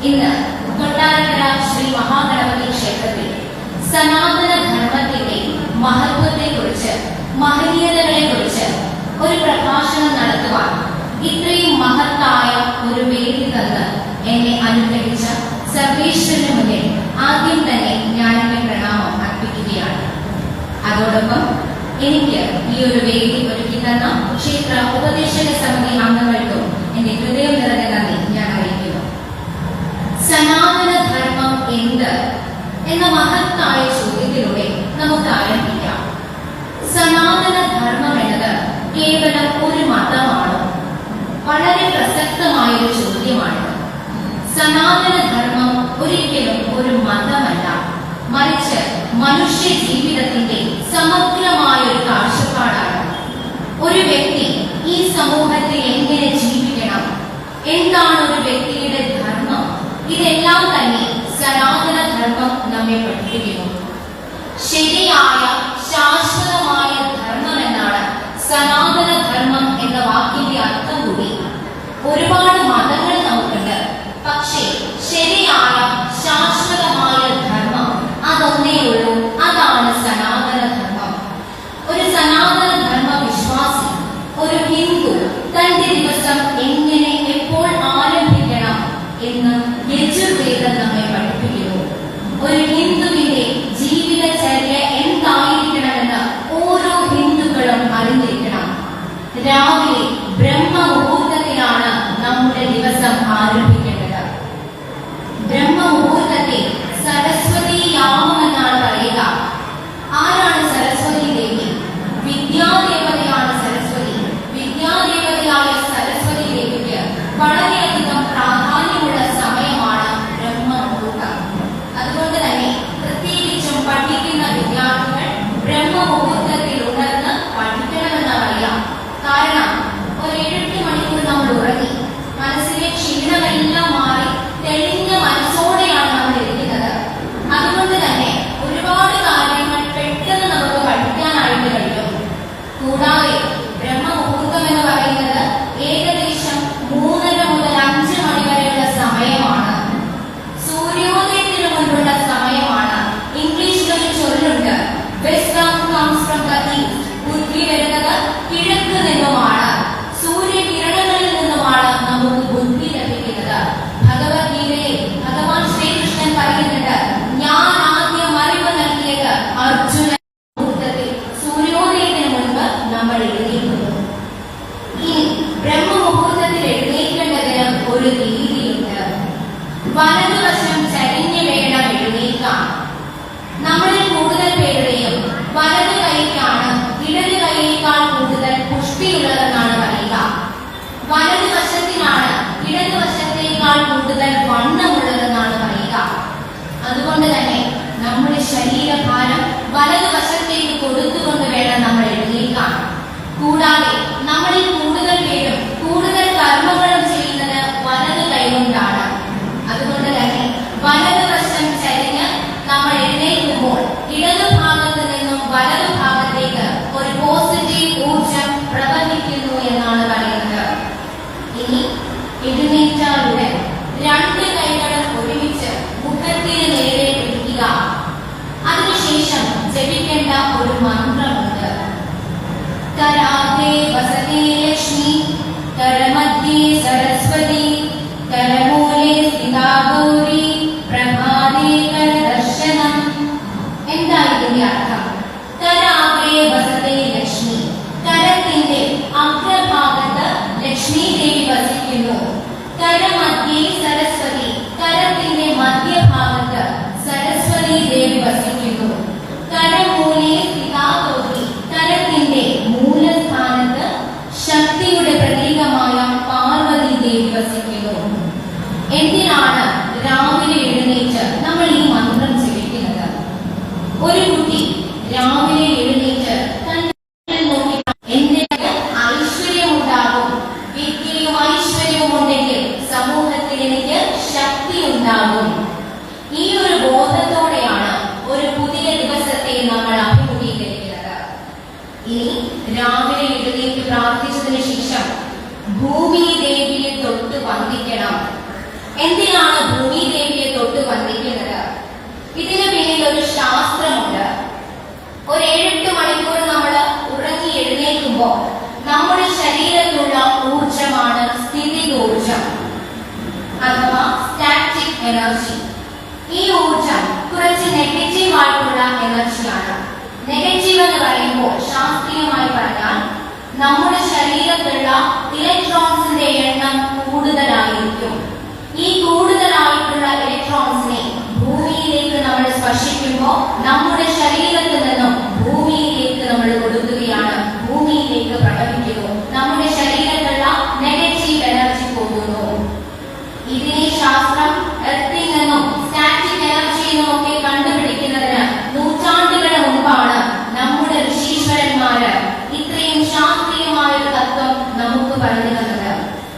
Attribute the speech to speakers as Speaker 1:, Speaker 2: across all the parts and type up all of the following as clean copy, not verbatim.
Speaker 1: ഇന്ന് കൊട്ടാരക്കര ശ്രീ മഹാഗണപതി ക്ഷേത്രത്തിൽ സനാതന ധർമ്മത്തിന്റെ മഹത്വത്തെക്കുറിച്ച്, മഹനീയതകളെക്കുറിച്ച് ഒരു പ്രഭാഷണം നടത്തുവാൻ ഇത്രയും മഹത്തായ ഒരു വേദി തന്ന് എന്നെ അനുഗ്രഹിച്ച സർവേശ്വരന് മുന്നിൽ ആദ്യം തന്നെ ഞാൻ എന്റെ പ്രണാമം അർപ്പിക്കുകയാണ്. അതോടൊപ്പം എനിക്ക് ഈ ഒരു വേദി ഒരുക്കി തന്ന ക്ഷേത്ര ഉപദേശക സമിതി അംഗങ്ങൾക്കും എന്റെ ഹൃദയം നിറഞ്ഞ നന്ദി ഞാൻ അറിയിക്കുന്നു. സനാതന ധർമ്മം എന്ത് എന്ന മഹത്തായ ചോദ്യത്തിലൂടെ നമുക്ക് ആരംഭിക്കാം. സനാതന ധർമ്മം എന്നത് കേവലം ഒരു മതമാണോ? വളരെ പ്രസക്തമായ ഒരു ചോദ്യമാണ്. സനാതന ധർമ്മം ഒരിക്കലും ഒരു മതമല്ല, മറിച്ച് മനുഷ്യ ജീവിതത്തിന്റെ സമഗ്രമായ ഒരു കാഴ്ചപ്പാടാണ്. ഒരു വ്യക്തി ഈ സമൂഹത്തിൽ എങ്ങനെ ജീവിക്കണം, എന്താണ് ഒരു വ്യക്തിയുടെ ധർമ്മം, ഇതെല്ലാം തന്നെ സനാതന ധർമ്മം നമ്മെ പഠിപ്പിക്കുന്നു. ശരിയായ ശാശ്വതമായ ധർമ്മം എന്നാണ് സനാതന ധർമ്മം എന്ന വാക്കിന്റെ അർത്ഥം കൂടി. ഒരുപാട് മതങ്ങൾ നമുക്കുണ്ട്, പക്ഷേ ശരിയായ ശാശ്വതമായ ധർമ്മം അതൊന്നേ ഉള്ളൂ, അതാണ് സനാതന ധർമ്മം. ഒരു സനാതന ധർമ്മ വിശ്വാസി, ഒരു ഹിന്ദു തന്റെ ദിവസം എങ്ങനെ എപ്പോൾ ആരംഭിക്കണം എന്ന് യജുർവേദം നമ്മെ പഠിപ്പിക്കുന്നു. ഒരു ഹിന്ദുവിന്റെ ജീവിതചര്യ എന്തായിരിക്കണമെന്ന് ഓരോ ഹിന്ദുക്കളും അറിഞ്ഞിരിക്കണം. രാവിലെ ബ്രഹ്മമുഹൂർത്തത്തിലാണ് നമ്മുടെ ദിവസം ആരംഭിക്കേണ്ടത്. ബ്രഹ്മമുഹൂർത്തത്തെ സരസ്വതി യാമം എന്നാണ് പറയുക. ആരാണ് സരസ്വതി ദേവി? വിദ്യാദേവതയാണ് സരസ്വതി. വിദ്യാദേവതയായ സരസ്വതി ദേവിക്ക് വളരെയധികം പ്രാധാന്യമുള്ള സമയമാണ് ബ്രഹ്മമുഹൂർത്തം. അതുകൊണ്ട് തന്നെ പ്രത്യേകിച്ചും പഠിക്കുന്ന വിദ്യാർത്ഥികൾ ബ്രഹ്മമുഹൂർത്തത്തിൽ ഉണർന്ന് പഠിക്കണമെന്ന് പറയാം. കാരണം ഒരു 7-8 മണിക്കൂർ നമ്മൾ ഉറങ്ങി മനസ്സിലെ ക്ഷീണമെല്ലാം മാറി തെളിഞ്ഞ മനസ്സോടെയാണ് നമ്മൾ ഇരിക്കുന്നത്. അതുകൊണ്ട് തന്നെ ഒരുപാട് കാര്യങ്ങൾ പെട്ടെന്ന് നമുക്ക് പഠിക്കാനായിട്ട് കഴിയും. കൂടാതെ ബ്രഹ്മമുഹൂർത്തം എന്ന് പറയുന്നത് ഏകദേശം 3:30 മുതൽ 5 മണി വരെയുള്ള സമയമാണ്. സൂര്യോദയത്തിന് മുൻപുള്ള സമയമാണ്. ഇംഗ്ലീഷിലൊരു ചൊല്ലുണ്ട്, wisdom comes from the east. ബുദ്ധി വരുന്നത് കിഴക്ക് നിന്നുമാണ്, സൂര്യകിരണങ്ങളിൽ നിന്നുമാണ് നമുക്ക് ബുദ്ധി ലഭിക്കുന്നത്. ഭഗവത്ഗീതയിൽ ഭഗവാൻ ശ്രീകൃഷ്ണൻ പറയുന്നുണ്ട്, ഞാൻ ആദ്യം അറിവ് നൽകിയത് അർജുന മുഹൂർത്തത്തിൽ, സൂര്യോദയത്തിന് മുൻപ് നമ്മൾ എഴുന്നേൽക്കുന്നു. ഇനി ബ്രഹ്മമുഹൂർത്തത്തിൽ എഴുന്നേൽക്കേണ്ടതിന് ഒരു രീതിയുണ്ട്. വലതുവശം ചരിഞ്ഞ് വേണം എഴുന്നേൽക്കാൻ. നമ്മളിൽ കൂടുതൽ പേരുടെയും വലതു കൈക്കാണ് ഇടത് കൈയേക്കാൾ കൂടുതൽ പുഷ്ടിയുള്ളതെന്നാണ് പറയുക. വലതുവശത്തിനാണ് ഇടതുവശത്തേക്കാൾ കൂടുതൽ വണ്ണമുള്ളതെന്നാണ് പറയുക. അതുകൊണ്ട് തന്നെ നമ്മുടെ ശരീരഭാരം വലതുവശത്തേക്ക് കൊടുത്തുകൊണ്ട് വേണം നമ്മൾ എഴുന്നേൽക്കാൻ. കൂടാതെ നമ്മളിൽ കൂടുതൽ പേരും കൂടുതൽ കർമ്മങ്ങളും ചെയ്യുന്നത് വലതു കൈകൊണ്ടാണ്. അതുകൊണ്ട് തന്നെ വലതുവശം ചരിഞ്ഞ് നമ്മൾ എഴുന്നേൽക്കുമ്പോൾ ഇടതു ഭാഗത്ത് നിന്നും വലതു ഭാഗത്തേക്ക് ഒരു പോസിറ്റീവ് ഊർജം പ്രവഹിക്കുന്നു എന്നാണ് പറയുന്നത്. ഇനി എഴുന്നേറ്റാലുടൻ 2 കൈകളും ഒരുമിച്ച് മുഖത്തിന് നേരെ പിടിക്കുക. അതിനുശേഷം ജപിക്കേണ്ട ഒരു മന്ത്രമുണ്ട്. കരാഗ്രേ വസതി ലക്ഷ്മി, കരമധ്യേ സരസ്വതി, കരമൂലേ സ്ഥിതാ ഗൗരി, പ്രഭാതേ കരദർശനം. എന്താണ് ഇതിന്റെ അർത്ഥം? കരാഗ്രേ വസതി ലക്ഷ്മി, കരത്തിന്റെ അഗ്രഭാഗത്ത് ലക്ഷ്മി ദേവി വസിക്കുന്നു. കരമധ്യേ സരസ്വതി, കരത്തിന്റെ മധ്യഭാഗത്ത് സരസ്വതി ദേവി വസിക്കുന്നു. കരമൂലേ സ്ഥിതാ ഗൗരി, കരത്തിന്റെ മൂലസ്ഥാനത്ത് ശക്തിയുടെ പ്രതീകമായ പാർവതി ദേവി വസിക്കുന്നു. എന്തിനാണ് രാവിലെ എഴുന്നേറ്റ് നമ്മൾ ഈ മന്ത്രം ജപിക്കുന്നത്? ഒരു കുട്ടി രാവിലെ എഴുന്നേറ്റ് തന്റെ നോക്കി എന്തെങ്കിലും ഐശ്വര്യം ശാസ്ത്രമുണ്ട്. ഒരു 7-8 മണിക്കൂർ നമ്മൾ ഉറങ്ങി എഴുന്നേൽക്കുമ്പോൾ നമ്മുടെ ശരീരത്തിലുള്ള ഊർജമാണ് സ്ഥിതികോർജം അഥവാ സ്റ്റാറ്റിക് എനർജി. ഈ ഊർജം കുറച്ച് നെഗറ്റീവ് ആയിട്ടുള്ള എനർജിയാണ്. നെഗറ്റീവ് എന്ന് പറയുമ്പോൾ ശാസ്ത്രീയമായി പറഞ്ഞാൽ നമ്മുടെ ശരീരത്തിലുള്ള ഇലക്ട്രോൺസിന്റെ എണ്ണം കൂടുതലായിരിക്കും. ഈ കൂടുതലായിട്ടുള്ള ഇലക്ട്രോൺസിനെ ഭൂമിയിലേക്ക് നമ്മൾ സ്പർശിക്കുമ്പോൾ നമ്മുടെ ശരീരത്തിൽ നിന്നും ഭൂമിയിലേക്ക് നമ്മൾ കൊടുക്കുകയാണ്, ഭൂമിയിലേക്ക് പ്രകടിപ്പിക്കുന്നു. നമ്മുടെ ശരീരത്തിലുള്ള നെഗറ്റീവ് എനർജി പോകുന്നു. ഇതിനെ ശാസ്ത്രം എർത്തിൽ നിന്നും സ്റ്റാറ്റിക് എനർജി എന്നും ഒക്കെ കണ്ടുപിടിക്കുന്നതിന് നൂറ്റാണ്ടുകൾ മുൻപാണ് നമ്മുടെ ഋഷീശ്വരന്മാര് ഇത്രയും ശാസ്ത്രീയമായ ഒരു തത്വം നമുക്ക് പറഞ്ഞു തന്നത്.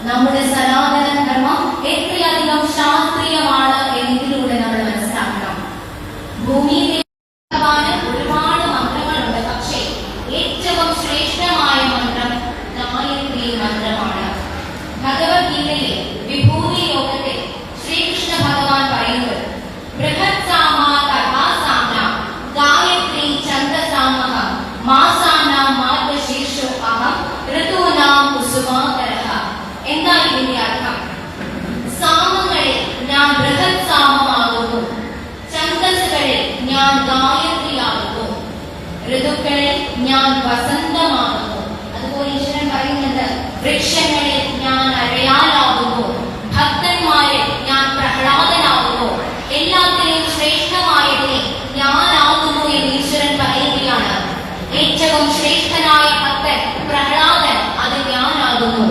Speaker 1: നമ്മുടെ സനാതന ധർമ്മം എത്രയധികം ശാസ്ത്രീയമാണ് എന്നതിലൂടെ നമ്മൾ മനസ്സിലാക്കണം. ഭൂമിയിലെ ഒരുപാട് മന്ത്രങ്ങളുണ്ട്, പക്ഷേ ഏറ്റവും ശ്രേഷ്ഠമായ മന്ത്രം ഗായത്രി മന്ത്രമാണ്. ഭഗവത്ഗീതയിലെ വിഭൂതി യോഗത്തിൽ ശ്രീകൃഷ്ണ ഭഗവാൻ പറയുന്നത് ബൃഹത്സാമ തഥാസാന ഗായത്രി ഛന്ദസാമഹം മാസാനാം മാർഗശീർഷോ അഹം ഋതൂനാം കുസുമാകരഃ. എന്താ ഇതിന്റെ അർത്ഥം? സാമങ്ങളിൽ ഞാൻ ബൃഹത് സാമമാകുന്നു, ഛന്ദസ്സുകളിൽ ഞാൻ ഗായത്രിയാകുന്നു, ഋതുക്കളിൽ ഞാൻ വസന്തമാകുന്നു. അതുപോലെ ഈശ്വരൻ പറയുന്നത് വൃക്ഷങ്ങളിൽ ഞാൻ അരയാലാകുന്നു, ഭക്തന്മാരിൽ ഞാൻ പ്രഹ്ലാദനാകുന്നു, എല്ലാത്തിനെയും ശ്രേഷ്ഠമായതിനെ ഞാനാകുന്നു എന്ന് ഈശ്വരൻ പറയുകയാണ്. ഏറ്റവും ശ്രേഷ്ഠനായ ഭക്തൻ പ്രഹ്ലാദൻ, അത് ഞാനാകുന്നു.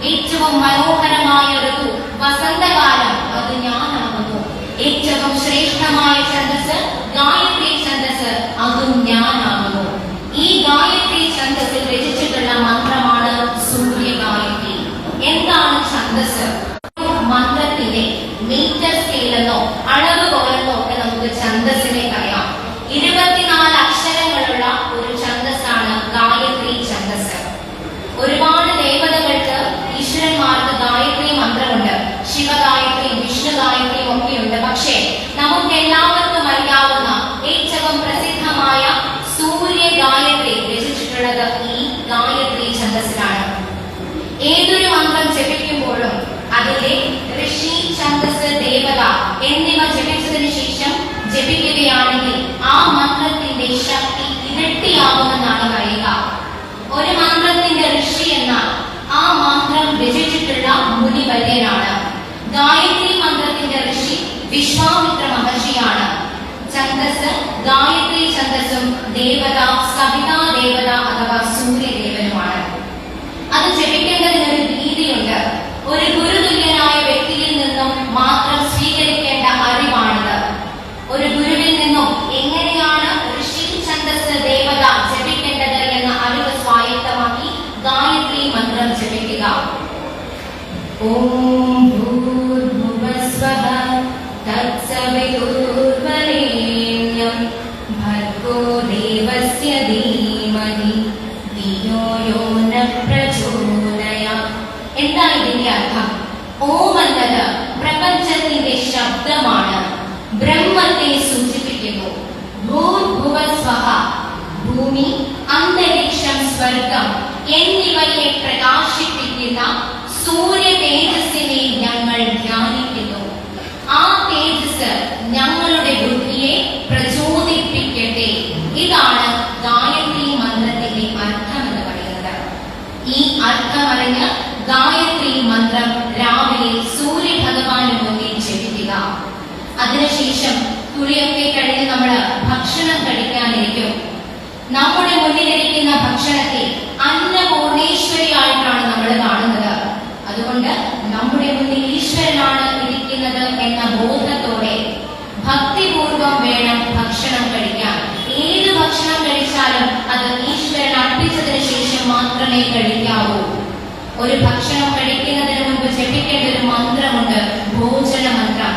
Speaker 1: ഏറ്റവും മനോഹരമായ ഋതു വസന്തകാലം, അത് ഞാനാകുന്നു. ഏറ്റവും ശ്രേഷ്ഠമായ ഛന്ദസ് ഗായത്രി ഛന്ദസ്, അതും ഞാനാകുന്നു. ഈ ഗായത്രി ഛന്ദസ്സിൽ രചിച്ചിട്ടുള്ള മന്ത്രമാണ് സൂര്യഗായത്രി. എന്താണ് ഛന്ദസ്? മന്ത്രത്തിന്റെ മീറ്റർ സ്കെയിലെന്നോ അളവുകോലെന്നോ ഒക്കെ നമുക്ക് ഛന്ദസ്സിനെ അറിയാം. 24 അക്ഷരങ്ങളുള്ള ഒരു ഛന്ദസ്സാണ് ഗായത്രി ഛന്ദസ്. ഒരുപാട് ദേവതകൾക്ക് ഈശ്വരന്മാർക്ക് ഗായത്രി മന്ത്രമുണ്ട്. ശിവഗായത്രിയും വിഷ്ണു ഗായത്രിയും ഒക്കെയുണ്ട്. പക്ഷേ നമുക്ക് എല്ലാവർക്കും അറിയാവുന്ന ഏറ്റവും പ്രസിദ്ധമായ സൂര്യ ഗായത്രി രചിച്ചിട്ടുള്ളത് ഈ ഗായത്രി ഛന്ദസ്സിലാണ്. ഏതൊരു മന്ത്രം ജപിക്കുമ്പോഴും അതിലെ ഋഷി, ഛന്ദസ്, ദേവത എന്നിവ ജപിച്ചതിന് ശേഷം ജപിക്കുകയാണെങ്കിൽ ആ മന്ത്രത്തിന്റെ ശക്തി ഇരട്ടിയാകുമെന്നാണ് പറയുക. ഒരു മന്ത്രത്തിന്റെ ഋഷി എന്നാൽ ആ മന്ത്രം രചിച്ചിട്ടുള്ള മുനിവര്യനാണ്. ഗായത്രി മന്ത്രത്തിന്റെ ഋഷി വിശ്വാമിത്ര മഹർഷിയാണ്. ഛന്ദസ് ഗായത്രി ഛന്ദസ്സും ദേവത സവിതാ ദേവത അഥവാ സൂര്യദേവനുമാണ്. അത് ജപിക്കേണ്ടതിനൊരു രീതിയുണ്ട്. ഒരു ഗുരുതുല്യനായ വ്യക്തിയിൽ നിന്നും മാത്രം സ്വീകരിക്കേണ്ട അറിവാണിത്. ഒരു ഗുരുവിൽ നിന്നും എങ്ങനെയാണ് ഋഷി, ഛന്ദസ്, ദേവത ജപിക്കേണ്ടത് എന്ന അറിവ് സ്വായത്തമാക്കി ഗായത്രി മന്ത്രം ജപിക്കുക. ഓം ഭൂർഭുവസ്വഃ തത്സവിതുർവരേണ്യം ഭർഗോ ദേവസ്യ ധീമഹി ധിയോ യോ ന പ്രചോദയാത്. എന്താ ഇതിന്റെ അർത്ഥം? ഓം എന്നത് പ്രപഞ്ചത്തിന്റെ ശബ്ദമാണ്, ബ്രഹ്മത്തെ സൂചിപ്പിക്കുന്നു. ഭൂർഭുവസ്വഃ ഭൂമി, അന്തരീക്ഷം, സ്വർഗം എന്നിവയെ പ്രകാശിപ്പിക്കുന്ന സൂര്യ തേജസ്സിനെ ഞങ്ങൾ ധ്യാനിക്കുന്നു. ആ തേജസ് ഞങ്ങളുടെ ബുദ്ധിയെ പ്രചോദിപ്പിക്കട്ടെ. ഇതാണ് ഗായത്രി മന്ത്രത്തിന്റെ അർത്ഥം എന്ന് പറയുന്നത്. ഈ അർത്ഥമറിഞ്ഞ് ഗായത്രി മന്ത്രം രാവിലെ സൂര്യ ഭഗവാന് മുന്നിൽ ജപിക്കുക. അതിനുശേഷം കുളിയൊക്കെ കഴിഞ്ഞ് നമ്മൾ ഭക്ഷണം കഴിക്കാനിരിക്കും. നമ്മുടെ മുന്നിലിരിക്കുന്ന ഭക്ഷണത്തെ അന്നപൂർണേശ്വരിയായിട്ടാണ് നമ്മൾ കാണുന്നത്. അതുകൊണ്ട് നമ്മുടെ മുന്നിൽ ഈശ്വരനാണ് ഇരിക്കുന്നത് എന്ന ബോധത്തോടെ ഭക്തിപൂർവം വേണം ഭക്ഷണം കഴിക്കാൻ. ഏത് ഭക്ഷണം കഴിച്ചാലും അത് ഈശ്വരൻ അർപ്പിച്ചതിന് ശേഷം മാത്രമേ കഴിക്കാവൂ. ഒരു ഭക്ഷണം കഴിക്കുന്നതിന് മുൻപ് ജപിക്കേണ്ട ഒരു മന്ത്രമുണ്ട്, ഭോജന മന്ത്രം.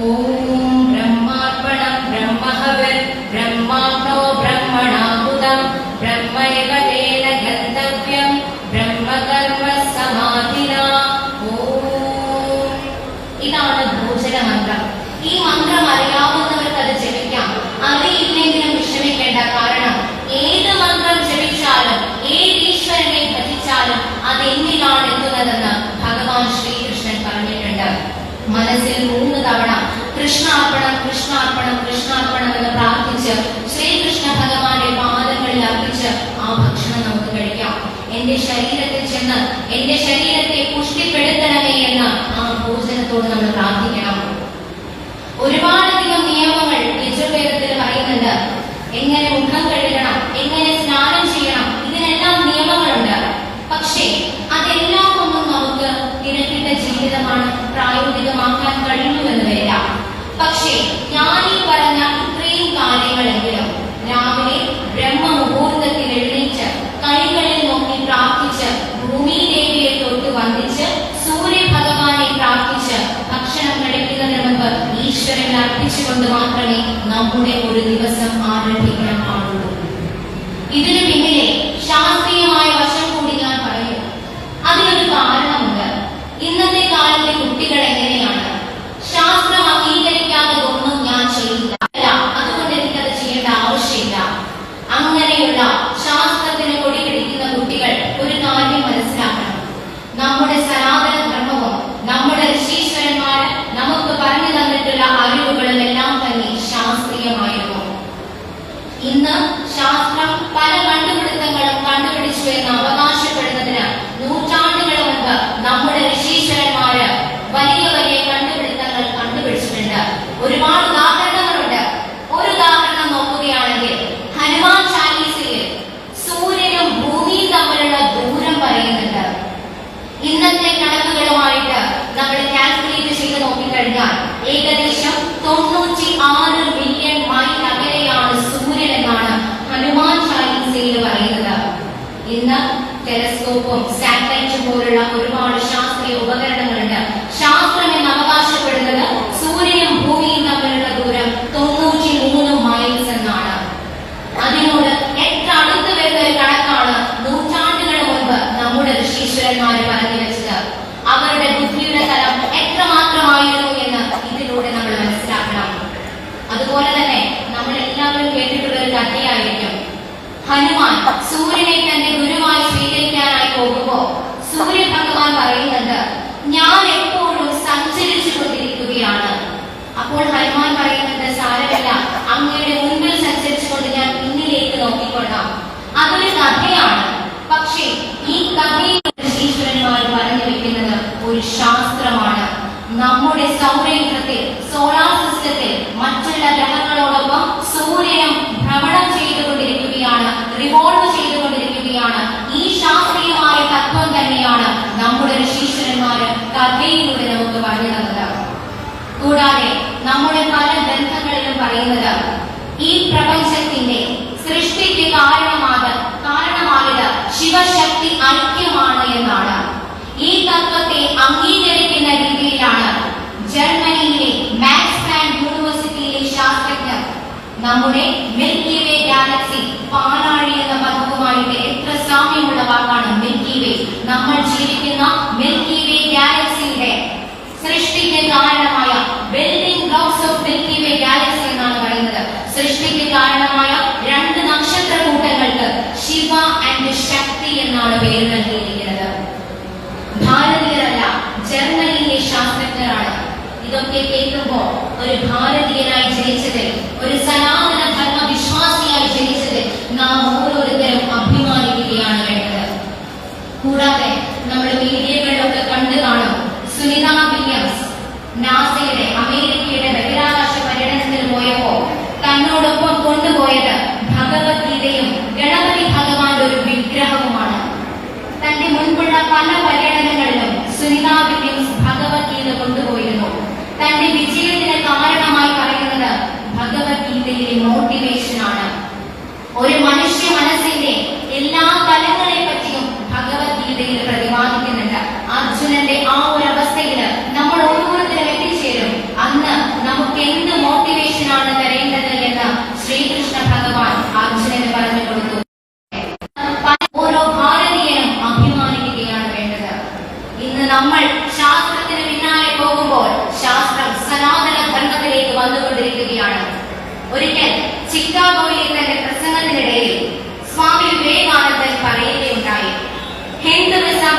Speaker 1: ഓം ബ്രഹ്മാർപ്പണം ബ്രഹ്മഹവൻ ബ്രഹ്മാഗ്നോ ബ്രഹ്മണാഹുതം ബ്രഹ്മൈവ തേന ഗന്തവ്യം ബ്രഹ്മകർമ്മ സമാധിനാ. ഓം. ഇതാണ് ഭോജന മന്ത്രം. ഈ മന്ത്രം അറിയാവുന്നവർക്ക് അത് ജപിക്കാം. അതെന്നിലാണ് എത്തുന്നതെന്ന് ഭഗവാൻ ശ്രീകൃഷ്ണൻ പറഞ്ഞിട്ടുണ്ട്. മനസ്സിൽ 3 തവണ കൃഷ്ണാർപ്പണം കൃഷ്ണാർപ്പണം കൃഷ്ണാർപ്പണം എന്ന് പ്രാർത്ഥിച്ച് ശ്രീകൃഷ്ണ ഭഗവാന്റെ പാദങ്ങളിൽ അർപ്പിച്ച് ആ ഭക്ഷണം നമുക്ക് കഴിക്കാം. എന്റെ ശരീരത്തിൽ ചെന്ന് എന്റെ ശരീരത്തെ പുഷ്ടിപ്പെടുത്തണമേ എന്ന് ആ ഭോജനത്തോട് നമ്മൾ പ്രാർത്ഥിക്കണം. ഒരുപാടധികം നിയമങ്ങൾ യജുർവേദത്തിൽ പറയുന്നുണ്ട്. എങ്ങനെ മുഖം കഴുകണം, എങ്ങനെ സ്നാനം ചെയ്യണം, ഇതിനെല്ലാം നിയമങ്ങളുണ്ട്. പക്ഷേ അതെല്ലാം ഒന്നും നമുക്ക് തിരക്കിട്ട ജീവിതമാണ്, പ്രായോഗികമാക്കാൻ കഴിയുമെന്ന് വരില്ല. പക്ഷേ ഞാൻ ഈ പറഞ്ഞ ഇത്രയും കാര്യങ്ങളെങ്കിലും രാവിലെ ബ്രഹ്മമുഹൂർത്തത്തിൽ എഴുന്നേറ്റ് കൈകളിൽ നോക്കി പ്രാർത്ഥിച്ച് ഭൂമിദേവിയെ തൊട്ട് വന്ദിച്ച് സൂര്യഭഗവാനെ പ്രാർത്ഥിച്ച് ഭക്ഷണം കഴിക്കുന്നതിന് മുമ്പ് ഈശ്വരനെ അർപ്പിച്ചുകൊണ്ട് മാത്രമേ നമ്മുടെ ഒരു ദിവസം ആരംഭിക്കാൻ പാടുള്ളൂ. ഇതിനു പിന്നിലെ ശാസ്ത്രീയമായ വശം കൂടി ഞാൻ പറയും. അതിനൊരു കാരണമുണ്ട്. ഇന്നത്തെ കാലത്തെ കുട്ടികൾ എങ്ങനെയാണ്, ശാസ്ത്രം അംഗീകരിക്കാതെ ഒന്നും ഞാൻ ചെയ്യില്ല, അതുകൊണ്ട് എനിക്കത് ചെയ്യേണ്ട ആവശ്യമില്ല. അങ്ങനെയുള്ള ശാസ്ത്രത്തിന് കൊടി പിടിക്കുന്ന കുട്ടികൾ ഒരു കാര്യം മനസ്സിലാക്കണം. നമ്മുടെ സനാതന ധർമ്മവും നമ്മുടെ ഋഷീശ്വരന്മാർ നമുക്ക് പറഞ്ഞു തന്നിട്ടുള്ള അറിവുകളും എല്ലാം തന്നെ ശാസ്ത്രീയമായിരുന്നു. ഇന്ന് ശാസ്ത്രം പല കണ്ടുപിടുത്തങ്ങളും കണ്ടുപിടിച്ചു എന്ന് അവകാശപ്പെടുന്നതിന് നൂറ്റാണ്ടുകൾ മുമ്പ് നമ്മുടെ ഋഷീശ്വരന്മാര് വലിയ വലിയ കണ്ടുപിടുത്തങ്ങൾ കണ്ടുപിടിച്ചിട്ടുണ്ട്. ഒരുപാട് ഉദാഹരണങ്ങളുണ്ട്. ഒരു ഉദാഹരണം നോക്കുകയാണെങ്കിൽ ഹനുമാൻ ചാലീസയിൽ സൂര്യനും ഭൂമിയും തമ്മിലുള്ള ദൂരം പറയുന്നുണ്ട്. ഇന്നത്തെ കണക്കുകളുമായിട്ട് നമ്മൾ കാൽക്കുലേറ്റ് ചെയ്ത് നോക്കിക്കഴിഞ്ഞാൽ ഏകദേശം 96 മില്യൺ മൈൽ അകലെയാണ് സൂര്യൻ എന്നാണ് ഹനുമാൻ ചാലീസയിൽ പറയുന്നത്. ഇന്ന് ടെലസ്കോപ്പും സാറ്റലൈറ്റും പോലുള്ള ഒരുപാട് ശാസ്ത്രീയ ഉപകരണങ്ങളുണ്ട്. ശാസ്ത്രം എന്ന് അവകാശപ്പെടുന്നത് സൂര്യനും ഭൂമിയും തമ്മിലുള്ള ദൂരം 93 മൈൽസ് എന്നാണ്. അതിനോട് എത്ര അടുത്ത് വരുന്ന ഒരു കണക്കാണ് നൂറ്റാണ്ടുകൾ മുൻപ് നമ്മുടെ ഋഷീശ്വരന്മാര് പറഞ്ഞു വെച്ചത്. അവരുടെ ബുദ്ധിയുടെ തലം എത്രമാത്രമായിരുന്നു എന്ന് ഇതിലൂടെ നമ്മൾ മനസ്സിലാക്കണം. അതുപോലെ തന്നെ നമ്മൾ എല്ലാവരും കേട്ടിട്ടുള്ള ഒരു കഥയായിരിക്കും. ഹനുമാൻ സൂര്യനെ തന്റെ ഗുരുവായി സ്വീകരിക്കാനായി പോകുമ്പോ സൂര്യ ഭഗവാൻ പറയുന്നുണ്ട്, ഞാൻ എപ്പോഴും സഞ്ചരിച്ചു കൊണ്ടിരിക്കുകയാണ്. അപ്പോൾ ഹനുമാൻ പറയുന്നുണ്ട്, സാരമില്ല, അങ്ങയുടെ മുൻപിൽ സഞ്ചരിച്ചുകൊണ്ട് ഞാൻ പിന്നിലേക്ക് നോക്കിക്കൊള്ളാം. അതൊരു കഥയാണ്. പക്ഷേ ഈ കഥയിൽ ഋഷീശ്വരന്മാർ പറഞ്ഞു വെക്കുന്നത് ഒരു ശാസ്ത്രമാണ്. നമ്മുടെ സൗരയൂഥത്തിൽ സോളാർ സിസ്റ്റത്തിൽ മറ്റുള്ള ഗ്രഹങ്ങളോടൊപ്പം സൂര്യനും ഭ്രമണം ചെയ്തുകൊണ്ടിരിക്കുകയാണ്, റിവോൾവ് ചെയ്തുകൊണ്ടിരിക്കുകയാണ്. ഈ ശാസ്ത്രീയമായ തത്വം തന്നെയാണ് നമ്മുടെ ഋഷീശ്വരന്മാര് കഥയിലൂടെ നമുക്ക് പറഞ്ഞു തന്നത്. കൂടാതെ നമ്മുടെ പല ഗ്രന്ഥങ്ങളിലും പറയുന്നത് ഈ പ്രപഞ്ചത്തിന്റെ സൃഷ്ടിക്ക് കാരണമായത് ശിവശക്തി ഐക്യമാണ് എന്നാണ്. ഈ തത്വത്തെ അംഗീകരിക്കുന്ന രീതിയിലാണ് ജർമ്മനിയിലെ മാക്സ് പ്ലാങ്ക് യൂണിവേഴ്സിറ്റിയിലെ ശാസ്ത്രജ്ഞർ നമ്മുടെ മിൽക്കി വേ ഗാലക്സി, പാലാഴി എന്ന പദവുമായിട്ട് എത്ര സാമ്യമുള്ള വാക്കാണ് മിൽക്കി വേ. നമ്മൾ ജീവിക്കുന്ന മിൽക്കി വേ ഗാലക്സിയുടെ സൃഷ്ടിക്ക് കാരണമായ building blocks of milky way Galaxy എന്നാണ് പറയുന്നത്. സൃഷ്ടിക്ക് കാരണമായ 2 നക്ഷത്ര കൂട്ടങ്ങൾക്ക് ശിവ ആൻഡ് ശക്തി എന്നാണ് പേര് നൽകിയിരിക്കുന്നത്. ഭാരതീയരല്ല, ജർമ്മനിയിലെ ശാസ്ത്രജ്ഞരാണ്. ഇതൊക്കെ കേൾക്കുമ്പോൾ ഒരു ഭാരതീയനായി ജനിച്ചതിൽ, ഒരു സനാതന ധർമ്മ വിശ്വാസിയായി ജനിച്ചതിൽ നാം ഓരോരുത്തരും അഭിമാനിക്കുകയാണ് വേണ്ടത്. കൂടാതെ നമ്മൾ മീഡിയകളിലൊക്കെ കണ്ടു കാണും, സുനിത വില്യംസ് നാസയുടെ അമേരിക്കയുടെ ബഹിരാകാശ പര്യടനത്തിന് പോയപ്പോ തന്നോടൊപ്പം കൊണ്ടുപോയത് ഭഗവത്ഗീതയും ഗണപതി ഭഗവാന്റെ ഒരു വിഗ്രഹവുമാണ്. തന്റെ മുൻപുള്ള പല പര്യടനങ്ങളിലും സുനിത വില്യംസ് ഭഗവത്ഗീത കൊണ്ടുപോയിരുന്നു. തന്റെ വിജയത്തിന് കാരണമായി പറയുന്നത് ഭഗവത്ഗീതയിലെ മോട്ടിവേഷൻ ആണ്. ഒരു മനുഷ്യ മനസ്സിന്റെ എല്ലാ തലങ്ങളെ പറ്റിയും ഭഗവത്ഗീതയിൽ പ്രതിപാദിക്കുന്നുണ്ട്. അർജുനന്റെ ആ ഒരു അവസ്ഥയിൽ നമ്മൾ ഓരോരുത്തരും എത്തിച്ചേരും. അന്ന് നമുക്ക് എന്ത് മോട്ടിവേഷൻ ആണ് തരേണ്ടത് എന്ന് ശ്രീകൃഷ്ണ ഭഗവാൻ അർജുനന് പറഞ്ഞു കൊടുത്തു. ഓരോ ഭാരതീയനും അഭിമാനിക്കുകയാണ് വേണ്ടത്. ഇന്ന് നമ്മൾ ശാസ്ത്രത്തിന് പിന്നാലെ പോകുമ്പോൾ ശാസ്ത്രം സനാതന ധർമ്മത്തിലേക്ക് വന്നുകൊണ്ടിരിക്കുകയാണ്. ഒരിക്കൽ ചിക്കാഗോയിലെ തന്റെ പ്രസംഗത്തിനിടയിൽ സ്വാമി വിവേകാനന്ദൻ പറയുകയുണ്ടായി, ഹിന്ദുവിസം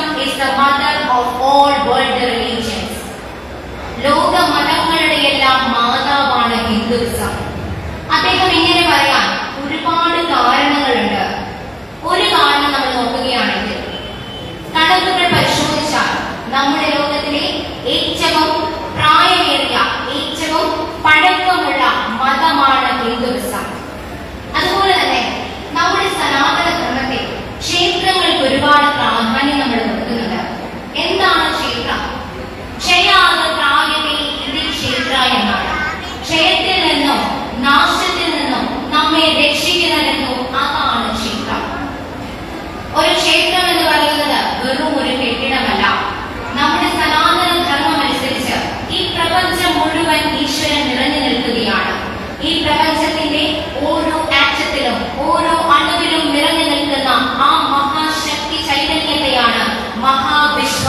Speaker 1: മഹാവിശ്വ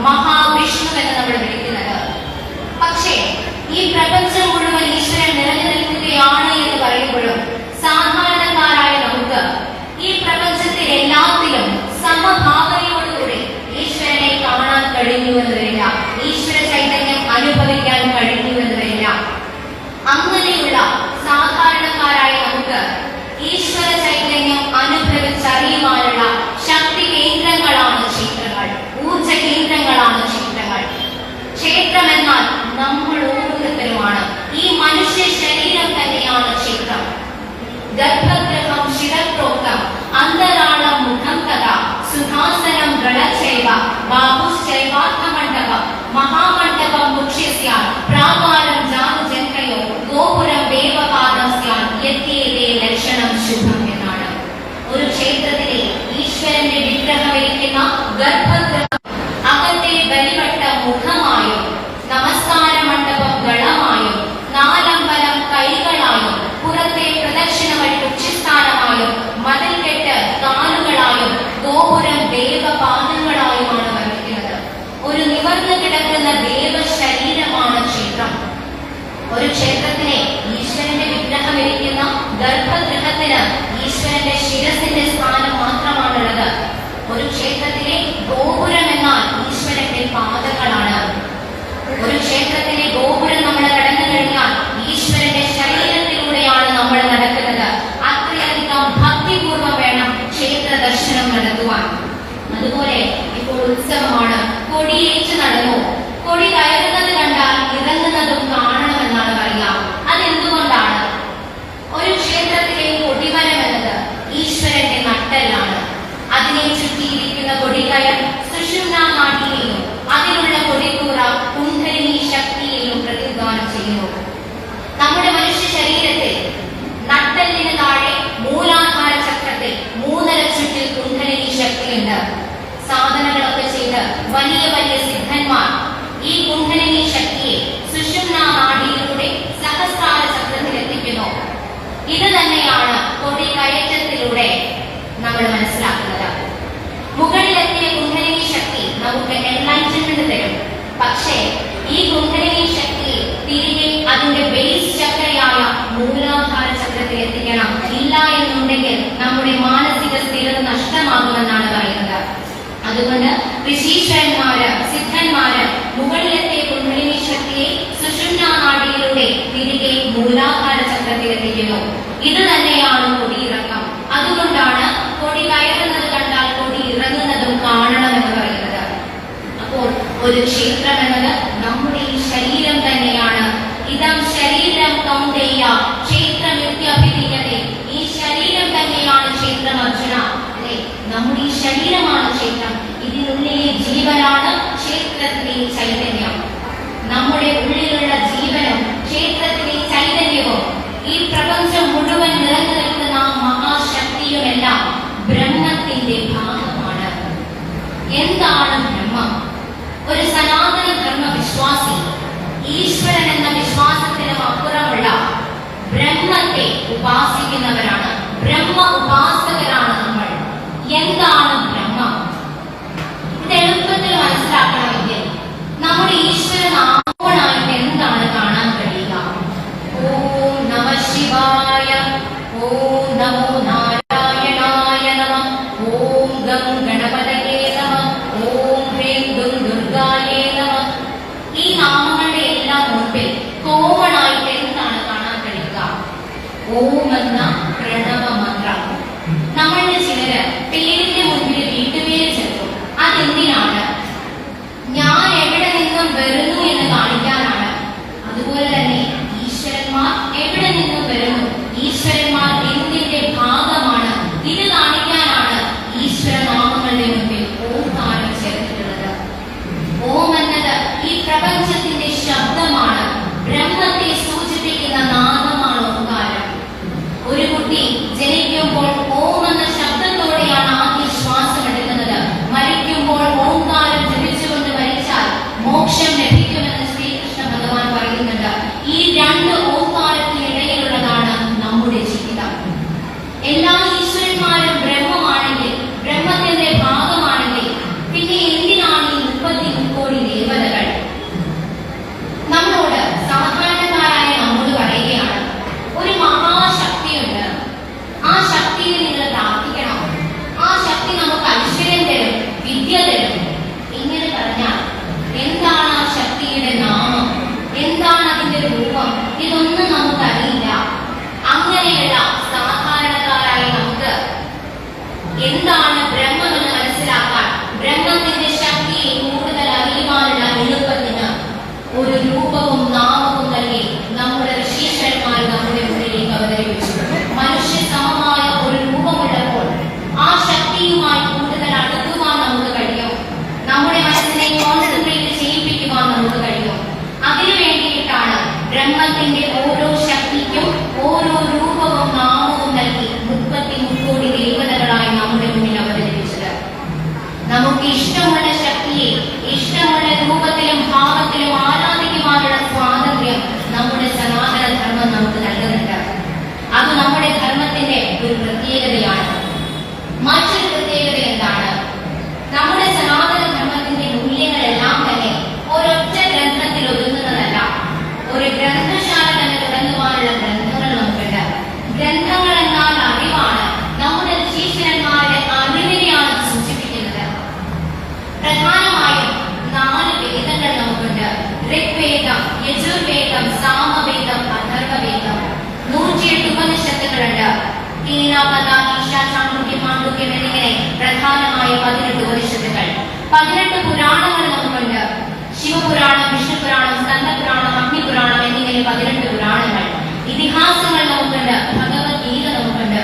Speaker 1: മഹാവിഷ്ണു എന്ന് നമ്മൾ വിളിക്കുന്നത്. പക്ഷേ ഈ പ്രപഞ്ചം മുഴുവൻ ഈശ്വരൻ നിറഞ്ഞു നിൽക്കുകയാണ് എന്ന് പറയുമ്പോഴും സാധാരണക്കാരായ നമുക്ക് ഈ പ്രപഞ്ചത്തിൽ എല്ലാത്തിലും സമഭാവനയോടുകൂടി ഈശ്വരനെ കാണാൻ കഴിഞ്ഞുവെന്ന് വരില്ല, ഈശ്വര ചൈതന്യം അനുഭവിക്കാൻ കഴിഞ്ഞുവെന്ന് വരില്ല. അങ്ങനെയുള്ള സാധാരണക്കാരായ നമുക്ക് ഈശ്വര ചൈതന്യം അനുഭവിച്ചറിയുവാനുള്ള ശക്തി കേന്ദ്രങ്ങളാണ് ക്ഷേത്രങ്ങൾ, ഊർജ കേന്ദ്രങ്ങളാണ് ക്ഷേത്രങ്ങൾ. ക്ഷേത്രം എന്നാൽ നമ്മൾ ഓരോരുത്തരുമാണ്. ഈ മനുഷ്യ ശരീരം തന്നെയാണ് ക്ഷേത്രം. ഗർഭഗൃഹം ശിരപ്രോക്തം അന്തരാളം മുഖം കഥ സുഖാസനം ഗണചൈവ ബാഹുശ്ചൈവാർത്ഥമണ്ഡപം മഹാമണ്ഡപം മുക്ഷ്യസ്യാൻ പ്രാകാരം ജാനുജൻകയോ ഗോപുരം ദേവപാദം സ്യാൻ യത്യേതേ ലക്ഷണം ശുഭം എന്നാണ്. ഒരു ക്ഷേത്രത്തിലെ ഈശ്വരന്റെ വിഗ്രഹമിരിക്കുന്ന ഗർഭഗൃഹം അകത്തെ ബലിവട്ട മുഖമായും നമസ്കാര മണ്ഡപം ഗളമായും നാലമ്പലം കൈകളായും പുറത്തെ പ്രദക്ഷിണ വഴി ഉച്ചസ്ഥാനമായും മതിൽകെട്ട് കാലുകളായും ഗോപുരം ദേവപാദങ്ങളായുമാണ് വർണ്ണിക്കുന്നത്. ഒരു നിവർന്നു കിടക്കുന്ന ദേവശരീരമാണ് ക്ഷേത്രം. ഒരു ക്ഷേത്രത്തിലെ ഈശ്വരന്റെ വിഗ്രഹം ഇരിക്കുന്ന ഗർഭഗൃഹത്തിന് ഈശ്വരന്റെ ശിരസിന്റെ സ്ഥാനം മാത്രമാണുള്ളത്. ഒരു ക്ഷേത്രത്തിലെ ഗോപുരം എന്നാൽ ഈശ്വരന്റെ പാദങ്ങളാണ്. ഒരു ക്ഷേത്രത്തിലെ ഗോപുരം നമ്മൾ കടന്നു കഴിഞ്ഞാൽ ഈശ്വരന്റെ ശരീരത്തിലൂടെയാണ് നമ്മൾ നടക്കുന്നത്. അത്രയധികം ഭക്തിപൂർവ്വം വേണം ക്ഷേത്ര ദർശനം നടത്തുവാൻ. അതുപോലെ ഇപ്പോൾ ഉത്സവമാണ്, കൊടിയേറ്റ് നടന്നു. കൊടി കയറുന്നത് കണ്ടാൽ ഇറങ്ങുന്നതും കാണണമെന്നാണ് പറയുക. അതെന്തുകൊണ്ടാണ്? ഒരു ക്ഷേത്രത്തിലെ കൊടിമരം എന്നത് ഈശ്വരന്റെ നട്ടെല്ലാണ്. അതിനെ ചുറ്റിയിരിക്കുന്ന കൊടികയർ സുഷുമ്നാ നാഡിയെയും അതിലുള്ള കൊടിക്കൂറ കുണ്ഡലിനി ശക്തിയെയും പ്രതിനിധാനം ചെയ്യുന്നു. നമ്മുടെ മനുഷ്യ ശരീരത്തിൽ നട്ടെല്ലിന് താഴെ മൂലാധാര ചക്രത്തിൽ 3.5 ചുറ്റിൽ കുണ്ഡലിനി ശക്തിയുണ്ട്. സാധനകളൊക്കെ ചെയ്ത് വലിയ വലിയ സിദ്ധന്മാർ ഈ കുണ്ഡലിനി ശക്തിയെ സുഷുമ്നാ നാഡിയിലൂടെ സഹസ്രാര ചക്രത്തിൽ എത്തിക്കുന്നു. ഇത് തന്നെയാണ് കൊടി കയറ്റത്തിലൂടെ നമ്മൾ മനസ്സിലാക്കുന്നത്. മുകളിലെത്തിയ കുണ്ഡലിനി ശക്തി നമുക്ക് എൻലൈറ്റൻമെന്റ് തരും. പക്ഷേ ഈ കുണ്ഡലിനി ശക്തിയെ തിരികെ അതിന്റെ ബേസ് ചക്രയായ മൂലാധാര ചക്രത്തിൽ എത്തിക്കണം. ഇല്ല എന്നുണ്ടെങ്കിൽ നമ്മുടെ മാനസിക സ്ഥിരത നഷ്ടമാകുമെന്നാണ് പറയുന്നത്. അതുകൊണ്ട് ഋഷീശ്വരന്മാര് സിദ്ധന്മാര് മുകളിലെത്തിയ കുണ്ഡലിനി ശക്തിയെ സുഷുമ്നാ നാഡിയിലൂടെ തിരികെ മൂലാധാര ചക്രത്തിൽ എത്തിക്കുന്നു. ഇത് തന്നെയാണ് കൊടിയിറക്കം. അതുകൊണ്ടാണ് കൊടി കയറുന്നത് കണ്ടാൽ കൊടി ഇറങ്ങുന്നതും കാണണമെന്ന് പറയുന്നത്. അപ്പോൾ ഒരു ക്ഷേത്രം എന്നത് നമ്മുടെ ഈ ശരീരം തന്നെയാണ്. ഇതം ശരീരം കൗന്ദേയ ക്ഷേത്രമിത്യഭിധീയതേ. ഈ ശരീരം തന്നെയാണ് ക്ഷേത്രം അർജുന. അല്ലെ, നമ്മുടെ ഈ ശരീരമാണ് ക്ഷേത്രം. ഇതിനുള്ളിലെ ജീവനാണ് ക്ഷേത്രത്തിലെ ചൈതന്യം. നമ്മുടെ ഉള്ളിലുള്ള ജീവനും ക്ഷേത്രത്തിലെ ചൈതന്യവും ഈ പ്രപഞ്ചം മുഴുവൻ നിറഞ്ഞു നിൽക്കുന്ന മഹാശക്തിയുമെല്ലാം ബ്രഹ്മത്തിന്റെ ഭാഗമാണ്. എന്താണ് ബ്രഹ്മം? ഒരു സനാതന ധർമ്മ വിശ്വാസി ഈശ്വരൻ എന്ന വിശ്വാസത്തിനും അപ്പുറമുള്ള ബ്രഹ്മത്തെ ഉപാസിക്കുന്നവരാണ്. ബ്രഹ്മ ഉപാസകരാണ് നമ്മൾ. എന്താണ് ബ്രഹ്മം? ഇത് എളുപ്പത്തിൽ മനസ്സിലാക്കണമെങ്കിൽ നമ്മുടെ ഈശ്വരനാമമായിട്ട് എന്താണ് കാണാൻ കഴിയുക? ഓം നമഃ ശിവായ, ഓം നമോ നാരായണായ നമഃ, ഓം ഗം ഗണപതയേ നമഃ, ഓം ഹ്രീം ദും ദുർഗായേ നമഃ. ഈ നാമങ്ങളുടെ എല്ലാം മുൻപിൽ കോമണായിട്ട് എന്താണ് കാണാൻ കഴിയുക? ഓം എന്ന പ്രണവ മന്ത്രം. നമ്മളുടെ ചിലര് പേരിന്റെ മുൻപിൽ വീട്ടുപേര് ചേർക്കും. അതെന്തിനാണ്? ഞാൻ എവിടെ നിന്നും വരുന്നു എന്ന് കാണിക്കാനാണ്. അതുപോലെ തന്നെ ഈശ്വരന്മാർ എവിടെ നിന്നും വരുന്നു, ഈശ്വരന്മാർ എന്തിന്റെ ഭാഗമാണ്, ഇത് കാണിക്കാനാണ് ഈശ്വരനാമങ്ങളുടെ മുൻപിൽ ഓംകാരം ചേർത്തിട്ടുള്ളത്. ഓം എന്നത് ഈ പ്രപഞ്ചത്തിന്റെ ശബ്ദമാണ്. ബ്രഹ്മത്തെ സൂചിപ്പിക്കുന്ന നാമമാണ് ഓംകാരം. ഒരു കുട്ടി ജനിക്കുമ്പോൾ ഓം എന്ന ശബ്ദത്തോടെയാണ് ആദ്യ ശ്വാസം എടുക്കുന്നത്. മരിക്കുമ്പോൾ ഓംകാരം ജപിച്ചുകൊണ്ട് മരിച്ചാൽ മോക്ഷം ലഭിക്കുമെന്ന് ശ്രീകൃഷ്ണ ഭഗവാൻ പറയുന്നുണ്ട്. ഈ 2 ഓംകാരത്തിനിടയിലുള്ളതാണ് നമ്മുടെ ജീവിതം. എല്ലാ ഈശ്വരന്മാരും ബ്രഹ്മമാണെങ്കിൽ, ബ്രഹ്മത്തിന്റെ ഭാഗമാണെങ്കിൽ, പിന്നെ നമുക്ക് ഇഷ്ടമുള്ള ശക്തിയെ ഇഷ്ടമുള്ള രൂപത്തിലും ഭാവത്തിലും ആരാധിക്കുവാനുള്ള സ്വാതന്ത്ര്യം നമ്മുടെ സനാതന ധർമ്മം നമുക്ക് നൽകുന്നുണ്ട്. അത് നമ്മുടെ ധർമ്മത്തിന്റെ ഒരു പ്രത്യേകതയാണ്. മറ്റൊരു പ്രത്യേകത എന്താണ്? നമ്മുടെ സനാതന ധർമ്മത്തിന്റെ മൂല്യങ്ങളെല്ലാം തന്നെ ഒരൊറ്റ ഗ്രന്ഥത്തിൽ ഒതുങ്ങുന്നതല്ല. ഒരു ഗ്രന്ഥശാല തന്നെ തുടങ്ങുവാനുള്ള ഗ്രന്ഥങ്ങൾ നമുക്കുണ്ട്. ഗ്രന്ഥങ്ങൾ എന്നാൽ അറിവാണ്. നമ്മുടെ ഋഷീശ്വരന്മാരുടെ അറിവിനെയാണ് സൂചിപ്പിക്കുന്നത്. പ്രധാനമായും 4 വേദങ്ങൾ നമുക്കുണ്ട്. ഋഗ്വേദം, യജുർവേദം, സാമവേദം, അഥർവവേദം. 108 ഉപനിഷത്തുകളുണ്ട്. മാണ്ഡൂക്യം എന്നിങ്ങനെ പ്രധാനമായ 18 ഉപനിഷത്തുകൾ. 18 പുരാണങ്ങൾ നമുക്കുണ്ട്. ശിവപുരാണം, വിഷ്ണുപുരാണം, സ്കന്ദപുരാണം, അഗ്നിപുരാണം എന്നിങ്ങനെ 18 പുരാണങ്ങൾ. ഇതിഹാസങ്ങൾ നമുക്കുണ്ട്. ഭഗവത്ഗീത നമുക്കുണ്ട്.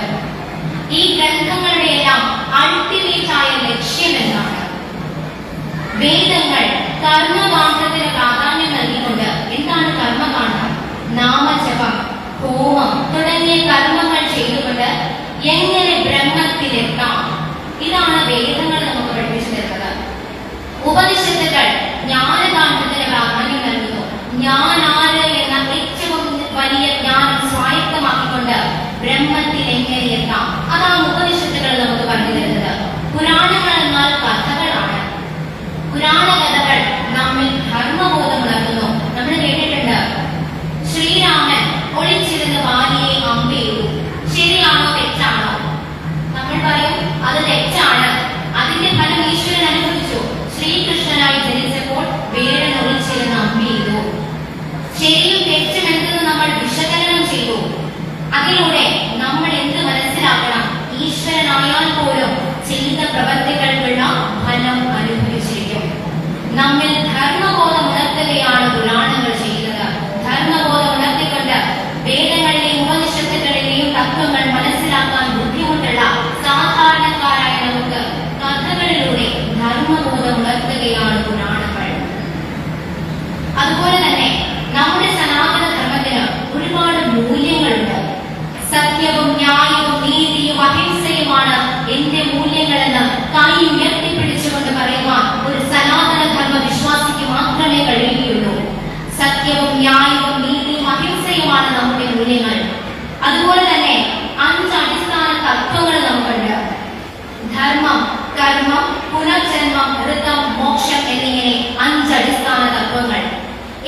Speaker 1: ഈ ഗ്രന്ഥങ്ങളുടെ എല്ലാം അൾട്ടിമേറ്റ് ആയ ലക്ഷ്യം എന്താണ്? വേദങ്ങൾ കർമ്മകാണ്ഡത്തിന് പ്രാധാന്യം നൽകിക്കൊണ്ട്, എന്താണ് കർമ്മകാണ്ഡം? നാമജപം, ഹോമം തുടങ്ങിയ കർമ്മങ്ങൾ ചെയ്തുകൊണ്ട് എങ്ങനെ ബ്രഹ്മത്തിലെത്താം, ഇതാണ് വേദങ്ങൾ നമുക്ക് പഠിപ്പിച്ചു തരുന്നത്. ഉപനിഷത്തുകൾ ജ്ഞാനകാണ്ഡത്തിന് പ്രാധാന്യം നൽകുന്നു. ഞാൻ ആര് എന്ന ഏറ്റവും വലിയ ജ്ഞാനം സ്വായത്തമാക്കിക്കൊണ്ട് ബ്രഹ്മത്തിൽ എങ്ങനെ എത്താം, അതാണ് ഉപനിഷത്തുകൾ നമുക്ക് പറഞ്ഞു തരുന്നത്. പുരാണങ്ങൾ എന്നാൽ കഥകളാണ്. പുരാണ കഥകൾ നമ്മിൽ ധർമ്മബോധം ഉണർത്തുന്നു. നമ്മൾ കേട്ടിട്ടുണ്ട്, ശ്രീരാമൻ ഒളിച്ചിരുന്ന് ഭാര്യയെ അമ്പെയ്തു. ശരിയാണോ തെറ്റാണോ? നമ്മൾ പറയും അത് തെറ്റാണ്. അതിന്റെ ഫലം ഈശ്വരൻ അനുഭവിച്ചു. ശ്രീകൃഷ്ണനായി ജനിച്ചപ്പോൾ വേടൻ ഒളിച്ചിരുന്ന് അമ്പെയ്തു. ശരിയും തെറ്റും എന്തെന്ന് നമ്മൾ വിശകലനം ചെയ്തു. അതിലൂടെ നമ്മൾ എന്ത് മനസ്സിലാക്കണം? ഈശ്വരനായാൽ പോലും ചെയ്ത പ്രവർത്തികൾക്കുള്ള ഫലം അനുഭവിച്ചിരിക്കും. നമ്മിൽ ധർമ്മബോധം ഉണർത്തുകയാണ് പുരാണങ്ങൾ ചെയ്യുന്നത്. ധർമ്മബോധം ഉണർത്തിക്കൊണ്ട് വേദങ്ങളിലെയും ഉപനിഷത്തുകളിലെയും തത്വങ്ങൾ മനസ്സിലാക്കാൻ ബുദ്ധിമുട്ടുള്ള സാധാരണക്കാരായ നമുക്ക് കഥകളിലൂടെ ധർമ്മബോധം ഉണർത്തുകയാണ് പുരാണങ്ങൾ. അതുപോലെ തന്നെ നമ്മുടെ സനാതന ധർമ്മത്തിന് ഒരുപാട് മൂല്യങ്ങളുണ്ട്. സത്യവും ന്യായവും നീതിയും അഹിംസയുമാണ് എന്റെ മൂല്യങ്ങളെന്ന് കൈ ഉയർത്തിപ്പിടിച്ചുകൊണ്ട് പറയുവാൻ ഒരു സനാതന ധർമ്മ വിശ്വാസിക്ക് മാത്രമേ കഴിയുകയുള്ളൂ. സത്യവും ന്യായവും നീതിയും അഹിംസയുമാണ് നമ്മുടെ മൂല്യങ്ങൾ. അതുപോലെ തന്നെ 5 അടിസ്ഥാന തത്വങ്ങൾ നമുക്കുണ്ട്. ധർമ്മം, കർമ്മം, പുനർജന്മം, ഋതം, മോക്ഷം എന്നിങ്ങനെ 5 അടിസ്ഥാന തത്വങ്ങൾ.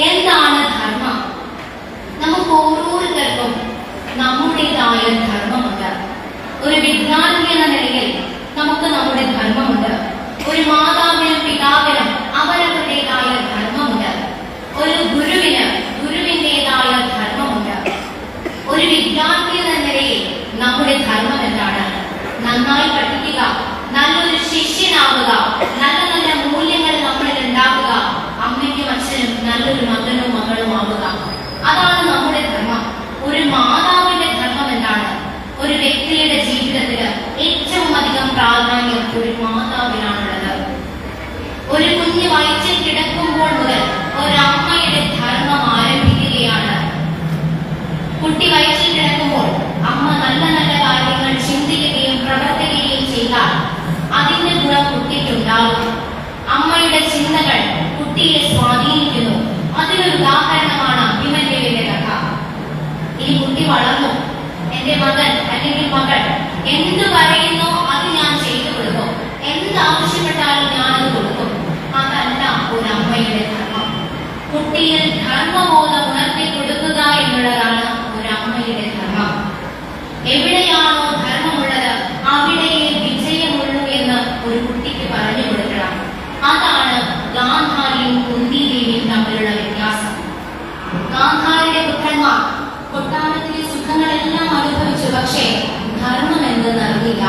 Speaker 1: എന്താണ് ധർമ്മം? നമുക്ക് ഓരോരുത്തർക്കും നമ്മുടേതായ ധർമ്മമുണ്ട്. ഒരു വിദ്യാർത്ഥി എന്ന നിലയിൽ നമുക്ക് നമ്മുടെ ധർമ്മമുണ്ട്. ഒരു മാതാവിനും പിതാവിനും അവരവരുടേതായ ധർമ്മമുണ്ട്. ഒരു ഗുരുവിന് ഗുരുവിൻ്റെതായ ധർമ്മമുണ്ട്. ഒരു വിദ്യാർത്ഥി എന്ന നിലയിൽ നമ്മുടെ ധർമ്മം എന്താണ്? നന്നായി പഠിക്കുക, നല്ലൊരു ശിഷ്യനാവുക, നല്ല നല്ല മൂല്യങ്ങൾ നമ്മളിൽ ഉണ്ടാക്കുക, അമ്മയ്ക്കും അച്ഛനും നല്ലൊരു മകനോ മകളോ ആവുക. അതാണ് നമ്മുടെ ധർമ്മം. ഒരു മാതാവിന്റെ ധർമ്മം എന്താണ്? ഒരു വ്യക്തിയുടെ ജീവിതത്തിന് ഏറ്റവും അധികം പ്രാധാന്യം ഒരു മാതാവിനാണുള്ളത്. ഒരു കുഞ്ഞ് വയറ്റിൽ കിടക്കുമ്പോൾ മുതൽ ഒരമ്മയുടെ ധർമ്മം ആരംഭിക്കുകയാണ്. കുട്ടി വയറ്റിൽ കിടക്കുമ്പോൾ അമ്മ നല്ല നല്ല കാര്യങ്ങൾ ചിന്തിക്കുകയും പ്രവർത്തിക്കുകയും ചെയ്താൽ അതിന്റെ ഗുണം കുട്ടിക്കുണ്ടാകും. അമ്മയുടെ ചിന്തകൾ കുട്ടിയെ സ്വാധീനിക്കുന്നു. അതിനൊരു ഉദാഹരണമാണ് അഭിമന്യുവിന്റെ കഥ. ഈ കുട്ടി വളർന്നു. എന്റെ മകൻ അല്ലെങ്കിൽ മകൾ എന്ത് പറയുന്നോ അത് ഞാൻ ചെയ്തു കൊടുക്കും, എന്താവശ്യപ്പെട്ടാലും ഞാനത് കൊടുക്കും. അതല്ല ഒരു അമ്മയുടെ ധർമ്മം. കുട്ടിയിൽ ധർമ്മബോധം ഉണർത്തി കൊടുക്കുക എന്നുള്ളതാണ് ഒരു അമ്മയുടെ ധർമ്മം. എവിടെയാണോ ധർമ്മമുള്ളത് അവിടെയേ വിജയമുള്ളൂ എന്ന് ഒരു കുട്ടിക്ക് പറഞ്ഞു കൊടുക്കണം. അതാണ് ഗാന്ധാരിയും കുന്തിദേവിയും തമ്മിലുള്ള വ്യത്യാസം. ഗാന്ധാരിയുടെ പുത്രന്മാർ കൊട്ടാരത്തിലെ സുഖങ്ങളെല്ലാം അനുഭവിച്ചു, പക്ഷേ ധർമ്മം എന്തെന്ന് അറിയില്ല.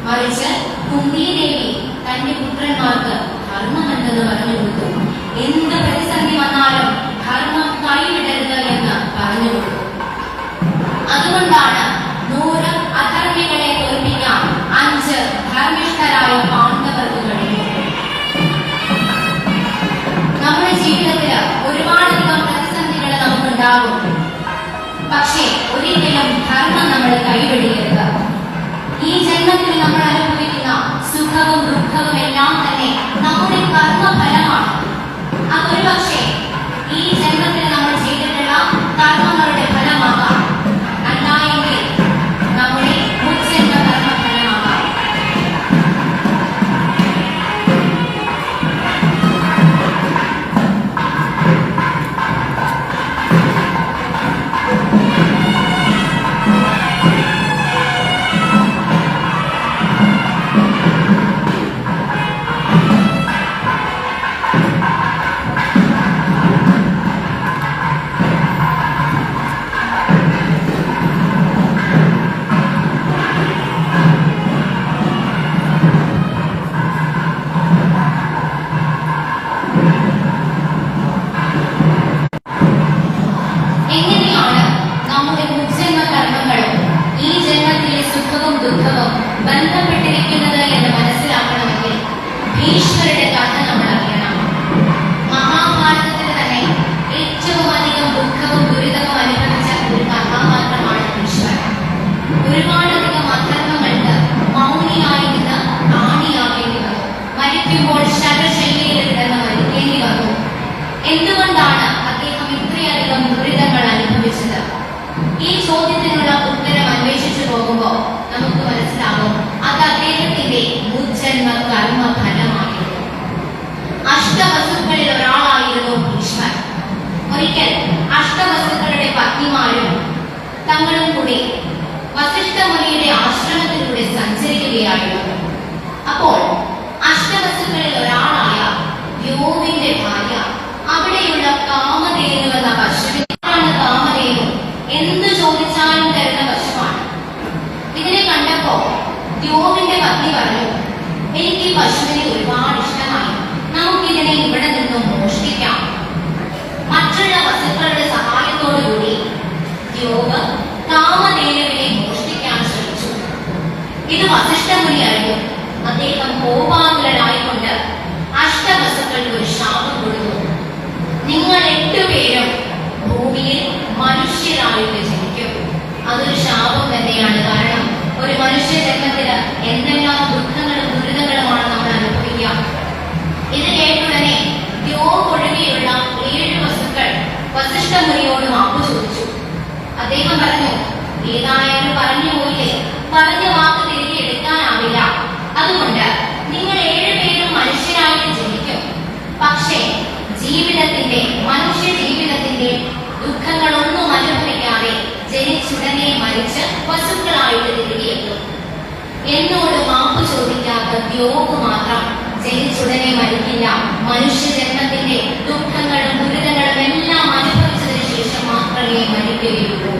Speaker 1: മറിച്ച് കുന്തിദേവി തന്റെ പുത്രന്മാർക്ക് ധർമ്മം എന്തെന്ന് പറഞ്ഞു കൊടുത്തു. എന്ത് പ്രതിസന്ധി വന്നാലും ധർമ്മം കൈവിടരുത് എന്ന് പറഞ്ഞു കൊടുത്തു. അതുകൊണ്ടാണ് 100 അധർമ്മികളെ തോൽപ്പിക്കാൻ 5 ധർമ്മിഷ്ഠരായ പാണ്ഡവർക്ക് കഴിഞ്ഞു. നമ്മുടെ ജീവിതത്തിൽ ഒരുപാടധികം പ്രതിസന്ധികൾ നമുക്കുണ്ടാകും. പക്ഷേ ഒരിക്കലും ധർമ്മം നമ്മൾ കൈവിടരുത്. ഈ ജന്മത്തിൽ നമ്മൾ അനുഭവിക്കുന്ന സുഖവും ദുഃഖവും എല്ലാം ഭീഷ്മരുടെ കഥ നമ്മൾ അറിയണം. മഹാഭാരതത്തിൽ തന്നെ ഏറ്റവും അധികം ദുഃഖവും ദുരിതവും അനുഭവിച്ച ഒരു കഥാപാത്രമാണ് ഭീഷ്മർ. ഒരുപാടധികം അധർമ്മങ്ങൾക്ക് മൗനിയായി നിന്ന് കാണിയാകേണ്ടി വന്നു. മരിക്കുമ്പോൾ ശരശയ്യയിൽ കിടന്ന് മരിക്കേണ്ടി വന്നു. എന്തുകൊണ്ടാണ് അദ്ദേഹം ഇത്രയധികം ദുരിതങ്ങൾ അനുഭവിച്ചത്? ഈ ചോദ്യത്തിനുള്ള ഉത്തരം അന്വേഷിച്ചു പോകുമ്പോൾ നമുക്ക് മനസ്സിലാകും അത് അദ്ദേഹത്തിന്റെ മുജ്ജന്മ കർമ്മ ഫലമായിരുന്നു. അഷ്ടവസുക്കളിൽ ഒരാളായിരുന്നു ഭീഷ്മർ. ഒരിക്കൽ അഷ്ടവസുക്കളുടെ പത്നിമാരും തങ്ങളും കൂടി വസിഷ്ഠ മുനിയുടെ ആശ്രമത്തിലൂടെ സഞ്ചരിക്കുകയായിരുന്നു. അപ്പോൾ അഷ്ടവസുക്കളിൽ ഒരാളായ യോവിന്റെ ഭാര്യ അവിടെയുള്ള കാമധേനു എന്ന പശുവിനാണ്. കാമധേനു എന്ത് ചോദിച്ചാലും തരുന്ന പശുവാണ്. ഇതിനെ കണ്ടപ്പോ യോവിന്റെ പത്നി പറഞ്ഞു, എനിക്ക് ഈ പശുവിനെ ഒരുപാട് ഇഷ്ടമായി, നമുക്കിതിനെ ഇവിടെ നിന്നും മോഷ്ടിക്കാം. മറ്റുള്ള വസ്തുക്കളുടെ സഹായത്തോടുകൂടി യോവ് കാമധേനുവിനെ മോഷ്ടിക്കാൻ ശ്രമിച്ചു. ഇത് വസിഷ്ഠ മുനി അറിഞ്ഞു. അദ്ദേഹം കോപാകുലനായിക്കൊണ്ട് അഷ്ടവസുക്കൾക്ക് ഒരു ശാപം കൊടുത്തു. നിങ്ങൾ 8 പേരും ഭൂമിയിൽ മനുഷ്യരായിട്ട് ജനിക്കും. അതൊരു ശാപം തന്നെയാണ്. കാരണം ഒരു മനുഷ്യ ജന്മത്തിന് എന്തെല്ലാം ദുഃഖങ്ങളും ദുരിതങ്ങളുമാണ് നമ്മൾ അനുഭവിക്കുക. ഇത് കേട്ടുടനെ യോവ് ഒഴികെയുള്ള 7 വസ്തുക്കൾ വസിഷ്ഠ മുനിയോട് മാപ്പ് ചോദിച്ചു. അദ്ദേഹം പറഞ്ഞു, ഏതായാലും പറഞ്ഞു പോയില്ലേ, പറഞ്ഞ വാക്ക് തിരികെ എടുക്കാനാവില്ല. അതുകൊണ്ട് നിങ്ങൾ 7 പേരും മനുഷ്യരായിട്ട് ജനിക്കും. പക്ഷേ ജീവിതത്തിന്റെ മനുഷ്യ ജീവിതത്തിന്റെ ദുഃഖങ്ങളൊന്നും അനുഭവിക്കാതെ ജനിച്ചുടനെ മരിച്ച് വസ്തുക്കളായിട്ട് തിരികെ എത്തും. എന്നോട് മാപ്പ് ചോദിക്കാത്ത യോഗ് മാത്രം ജനിച്ചുടനെ മരിക്കില്ല. മനുഷ്യ ജന്മത്തിന്റെ ദുഃഖങ്ങളും ദുരിതങ്ങളും എല്ലാം അനുഭവിച്ചതിന് ശേഷം മാത്രമേ മരിക്കുകയുള്ളൂ.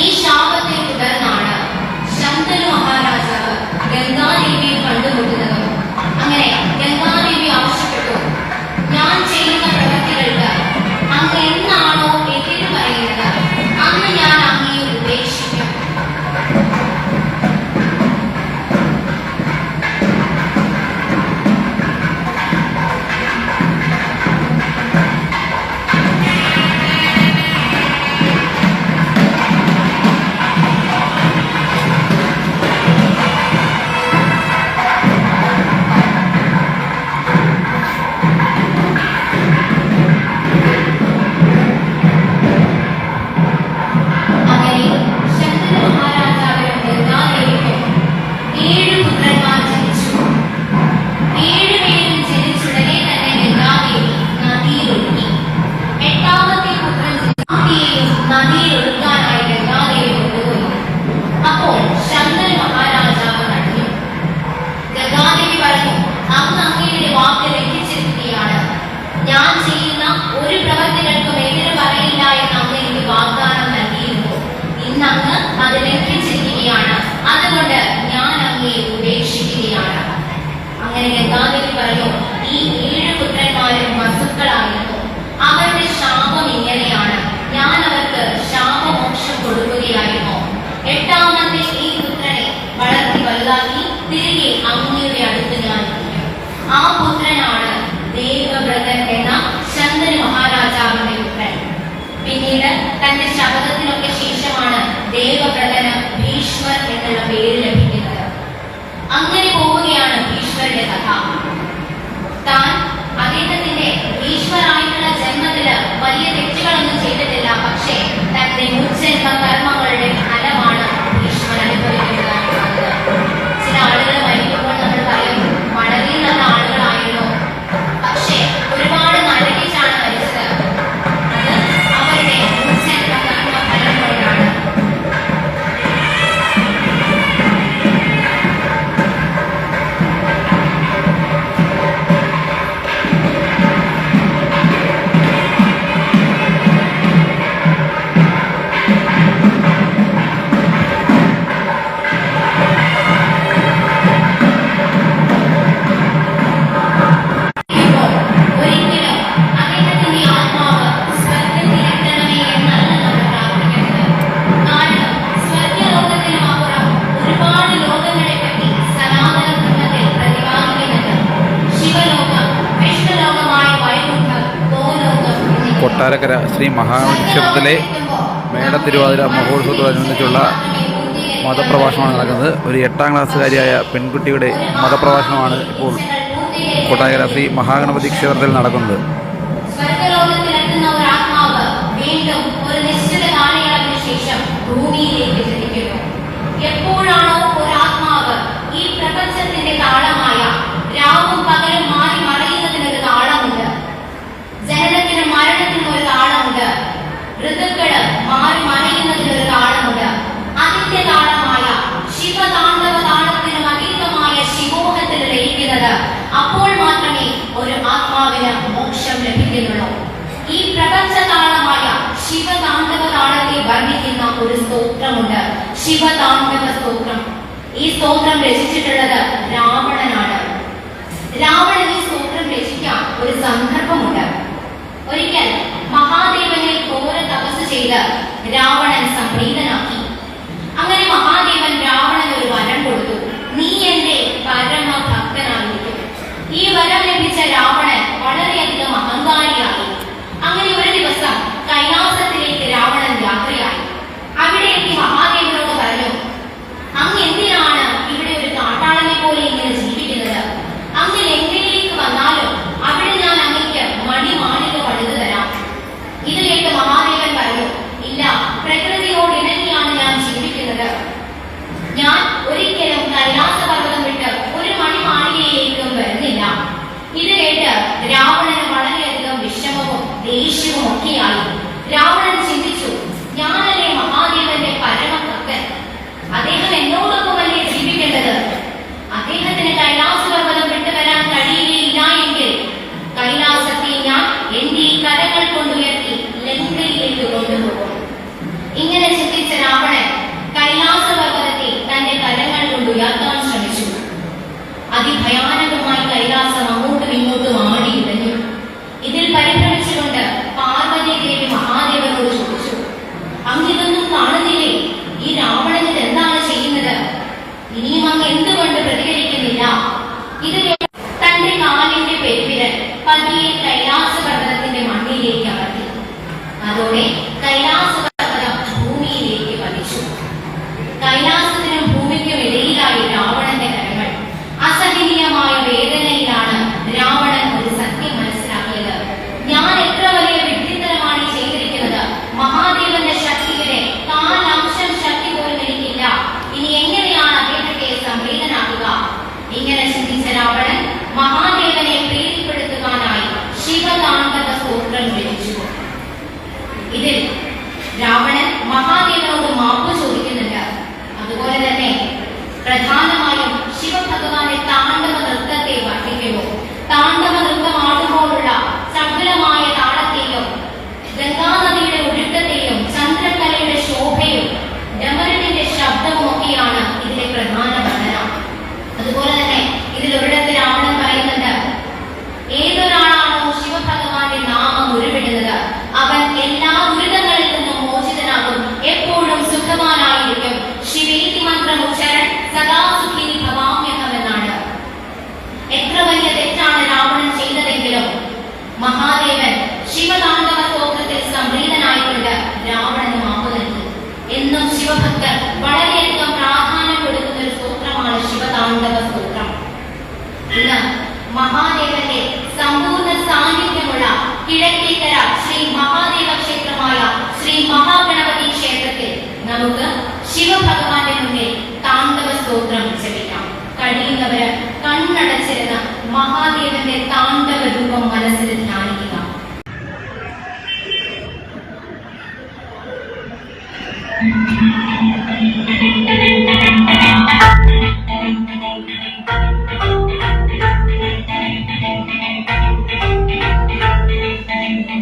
Speaker 1: ഈ ശാപത്തെ തുടർന്നാണ് ശന്തനു മഹാരാജാവ് ഗംഗാദേവിയെ കണ്ടുമുട്ടുന്നതും. അങ്ങനെ ഗംഗാദേവി ആവശ്യപ്പെട്ടു, ഞാൻ ചെയ്യുന്ന പ്രവൃത്തികൾക്ക് അങ്ങ് എന്നാണോ എതിര് പറയുന്നത് അന്ന് ഞാൻ അങ്ങയെ ഉപേക്ഷിക്കും. തന്റെ ശബ്ദത്തിനൊക്കെ ശേഷമാണ് ദേവവ്രതന് ഭീഷ്മർ എന്നുള്ള പേര് ലഭിക്കുന്നത്. അങ്ങനെ പോവുകയാണ് ഭീഷ്മരുടെ കഥ. താൻ അദ്ദേഹത്തിന്റെ ഭീഷ്മരായിട്ടുള്ള ജന്മത്തില് വലിയ തെറ്റുകളൊന്നും ചെയ്തിട്ടില്ല. പക്ഷേ തന്റെ മുജ്ജന്മ കർമ്മങ്ങളുടെ ഫലമാണ് ഭീഷ്മർ അനുഭവിക്കുന്നതായിട്ടുള്ളത്. ചില ആളുകൾ മരിക്കുമ്പോൾ നമ്മൾ പറയും വളരെ നല്ല ആളുകളായിരുന്നു, പക്ഷേ ഒരുപാട് നരകിച്ചാണ് മരിച്ചത്.
Speaker 2: കൊട്ടാരക്കര ശ്രീ മഹാഗണപതി ക്ഷേത്രത്തിലെ മേടത്തിരുവാതിര മഹോത്സവത്തോടനുബന്ധിച്ചുള്ള മതപ്രഭാഷണമാണ് നടക്കുന്നത്. ഒരു 8ാം ക്ലാസ്സുകാരിയായ പെൺകുട്ടിയുടെ മതപ്രഭാഷണമാണ് ഇപ്പോൾ കൊട്ടാരക്കര ശ്രീ മഹാഗണപതി ക്ഷേത്രത്തിൽ നടക്കുന്നത്.
Speaker 1: എപ്പോഴാണോ ഒരാത്മാവ് ഈ പ്രപഞ്ചത്തിന്റെ താളമായ രാവും പകലും മാറി മറയുന്നതിനൊരു താളമുണ്ട്, ജനനത്തിനും മരണത്തിനും ഒരു താളമുണ്ട്, ഋതുക്കള് മാറി മറയുന്നതിനൊരു താളമുണ്ട്. അതിന്റെ താളമായ ശിവതാണ്ഡവ താളത്തിനും അതീതമായ ശിവോഹത്തിൽ ലയിക്കുന്നത് അപ്പോൾ മാത്രമേ ഒരു ആത്മാവിന് മോക്ഷം ലഭിക്കുന്നുള്ളൂ. ഈ പ്രപഞ്ച താളമായ ശിവതാണ്ഡവ താളത്തെ വർണ്ണിക്കുന്ന ഒരു സ്തോത്രമുണ്ട്, ശിവതാണ്ഡവ സ്തോത്രം. ഈ സ്തോത്രം രചിച്ചിട്ടുള്ളത് രാവണനാണ്. രാവണൻ ഈ സ്തോത്രം രചിക്കാൻ ഒരു സന്ദർഭമുണ്ട്. ഒരിക്കൽ മഹാദേവനെ ഘോര തപസ് ചെയ്ത് രാവണൻ സംപ്രീതനാക്കി. അങ്ങനെ മഹാദേവൻ രാവണൻ ഒരു വരം കൊടുത്തു, നീ എന്റെ പരമഭക്തനായിരിക്കും. ഈ വരം ലഭിച്ച രാവണൻ വളരെയധികം അഹങ്കാരിയായി. അങ്ങനെ ഒരു ദിവസം കൈലാസത്തിലേക്ക് രാവണൻ യാത്രയായി. അവിടെ എത്തി മഹാദേവനോട് പറഞ്ഞു, അങ്ങ് എന്തിനാണ് ഇവിടെ ഒരു കാട്ടാളനെ പോലെ ഇങ്ങനെ ജീവിക്കുന്നത്? അങ്ങ് ലങ്കയിലേക്ക് വന്നാലും അവിടെ ഞാൻ അങ്ങയ്ക്ക് മണിമാളിക പണിതു തരാം. ഇത് കേട്ട് മഹാദേവൻ പറഞ്ഞു, ഇല്ല, പ്രകൃതിയോട് ഇണങ്ങിയാണ് ഞാൻ ജീവിക്കുന്നത്. ഞാൻ ഒരിക്കലും കൈലാസ പർവ്വതം വിട്ട് ഒരു മണിമാളികയിലേക്കും വരുന്നില്ല. ഇത് കേട്ട് രാവണന് വളരെയധികം വിഷമവും ദേഷ്യവും ഒക്കെയായി. രാവണൻ ചിന്തിച്ചു, ഞാനല്ലേ മഹാദേവന്റെ പരമഭക്തൻ, അദ്ദേഹം എന്നോടൊപ്പമല്ലേ ജീവിക്കേണ്ടത്? അദ്ദേഹത്തിന് കൈലാസ പർവ്വതം വിട്ടു വരാൻ കഴിയുകയില്ല എങ്കിൽ കൈലാസത്തെ ഞാൻ എന്റെ ഈ കരങ്ങൾ കൊണ്ടുയർത്തി ലങ്കയിലേക്ക് കൊണ്ടുപോകും. ഇങ്ങനെ ചിന്തിച്ച രാവണൻ കൈലാസ പർവ്വതത്തെ തന്റെ കരങ്ങൾ കൊണ്ട് ഉയർത്താൻ ശ്രമിച്ചു. അതിഭയാനകമായി കൈലാസം അങ്ങോട്ടും ഇങ്ങോട്ടും ആടിയിടഞ്ഞു. ഇതിൽ പരിഭ്രമിച്ചുകൊണ്ട് പാർവതി ദേവി മഹാദേവനോട് ചോദിച്ചു, അങ്ങിതൊന്നും കാണുന്നില്ലേ? ഈ രാവണൻ ഇത് എന്താണ് ചെയ്യുന്നത്? ഇനിയും അങ്ങ് എന്തുകൊണ്ട് പ്രതികരിക്കുന്നില്ല? ഇത് തന്റെ കാലിന്റെ പെരുവിരൽ പതിയെ കൈലാസ പർവ്വതത്തിന്റെ മണ്ണിലേക്ക് അമർത്തി. അതോടെ കൈലാസ പർവ്വതം ഭൂമിയിലേക്ക് പതിച്ചു. കൈലാസത്തിനും ഭൂമിക്കും ഇടയിലായി രാവണന്റെ കരങ്ങൾ. അസഹനീയമായ വേദനയിലാണ് രാവണൻ ഒരു സത്യം മനസ്സിലാക്കിയത്. ഞാൻ എത്ര വലിയ വിഡ്ഢിത്തരമാണ് ചെയ്തിരിക്കുന്നത്. മഹാദേവന്റെ ശക്തിയുടെ 4 അംശം ശക്തി പോലും എനിക്കില്ല. ഇനി എങ്ങനെയാണ് അദ്ദേഹത്തെ സംപ്രീതനാക്കുക? ഇങ്ങനെ ചിന്തിച്ച രാവണൻ മഹാദേവനെ പ്രീതിപ്പെടുത്തുവാനായി ശിവതാണ്ഡവ സ്തോത്രം രചിച്ചു. ഇതിൽ രാവണൻ മഹാദേവനോട് മാപ്പ് ചോദിക്കുന്നുണ്ട്. അതുപോലെ തന്നെ പ്രധാനമായും ശിവഭഗവാന്റെ താണ്ഡവ നൃത്തത്തെ വർണ്ണിക്കുന്നു. താണ്ഡവ നൃത്തമാടുമ്പോഴുള്ള ചടുലമായ താളത്തെയും ഗംഗാനദിയുടെ ഒഴുക്കത്തെയും ചന്ദ്രകലയുടെ ശോഭയും ഡമരുവിന്റെ ശബ്ദവും ഒക്കെയാണ് ഇതിലെ പ്രധാന വർണ്ണന. അതുപോലെ തന്നെ ഇതിൽ ഒരിടത്ത് രാവണൻ പറയുന്നുണ്ട്, ഏതൊരാളാണോ ശിവഭഗവാന്റെ നാമം ഉരുവിടുന്നത് അവൻ എല്ലാ ദുരിതങ്ങളിൽ നിന്നും മോചിതനാകും, എപ്പോഴും സുഖവാനായിരിക്കും. ശിവേതി മന്ത്രം ഉച്ചരൻ സദാ സുഖി ഭവാമ്യഹമെന്നാണ്. എത്ര വലിയ തെറ്റാണ് രാവണൻ ചെയ്തതെങ്കിലും മഹാദേവൻ ശിവതാണ്ഡവ സ്തോത്രത്തിൽ സംപ്രീതനായിക്കൊണ്ട് രാവണന് മാപ്പ് നൽകി. എന്നും ശിവഭക്തർ വളരെയധികം പ്രാധാന്യം കൊടുക്കുന്ന ഒരു സ്തോത്രമാണ് ശിവതാണ്ഡവ സ്തോത്രം. ഇന്ന് മഹാദേവന്റെ സമ്പൂർണ്ണ സാന്നിധ്യമുള്ള കിഴക്കേക്കര ശ്രീ മഹാദേവ ക്ഷേത്രമായ ശ്രീ മഹാഗണപതി ക്ഷേത്രത്തിൽ നമുക്ക് ശിവഭഗവാന്റെ മുന്നിൽ താണ്ഡവ സ്തോത്രം ജപിക്കാം. കഴിയുന്നവര് കണ്ണടച്ചിരുന്ന മഹാദേവന്റെ താണ്ഡവ രൂപം മനസ്സിൽ ധ്യാനിക്കുക.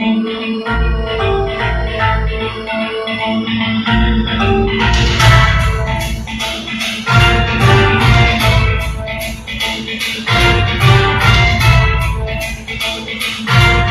Speaker 3: Thank you.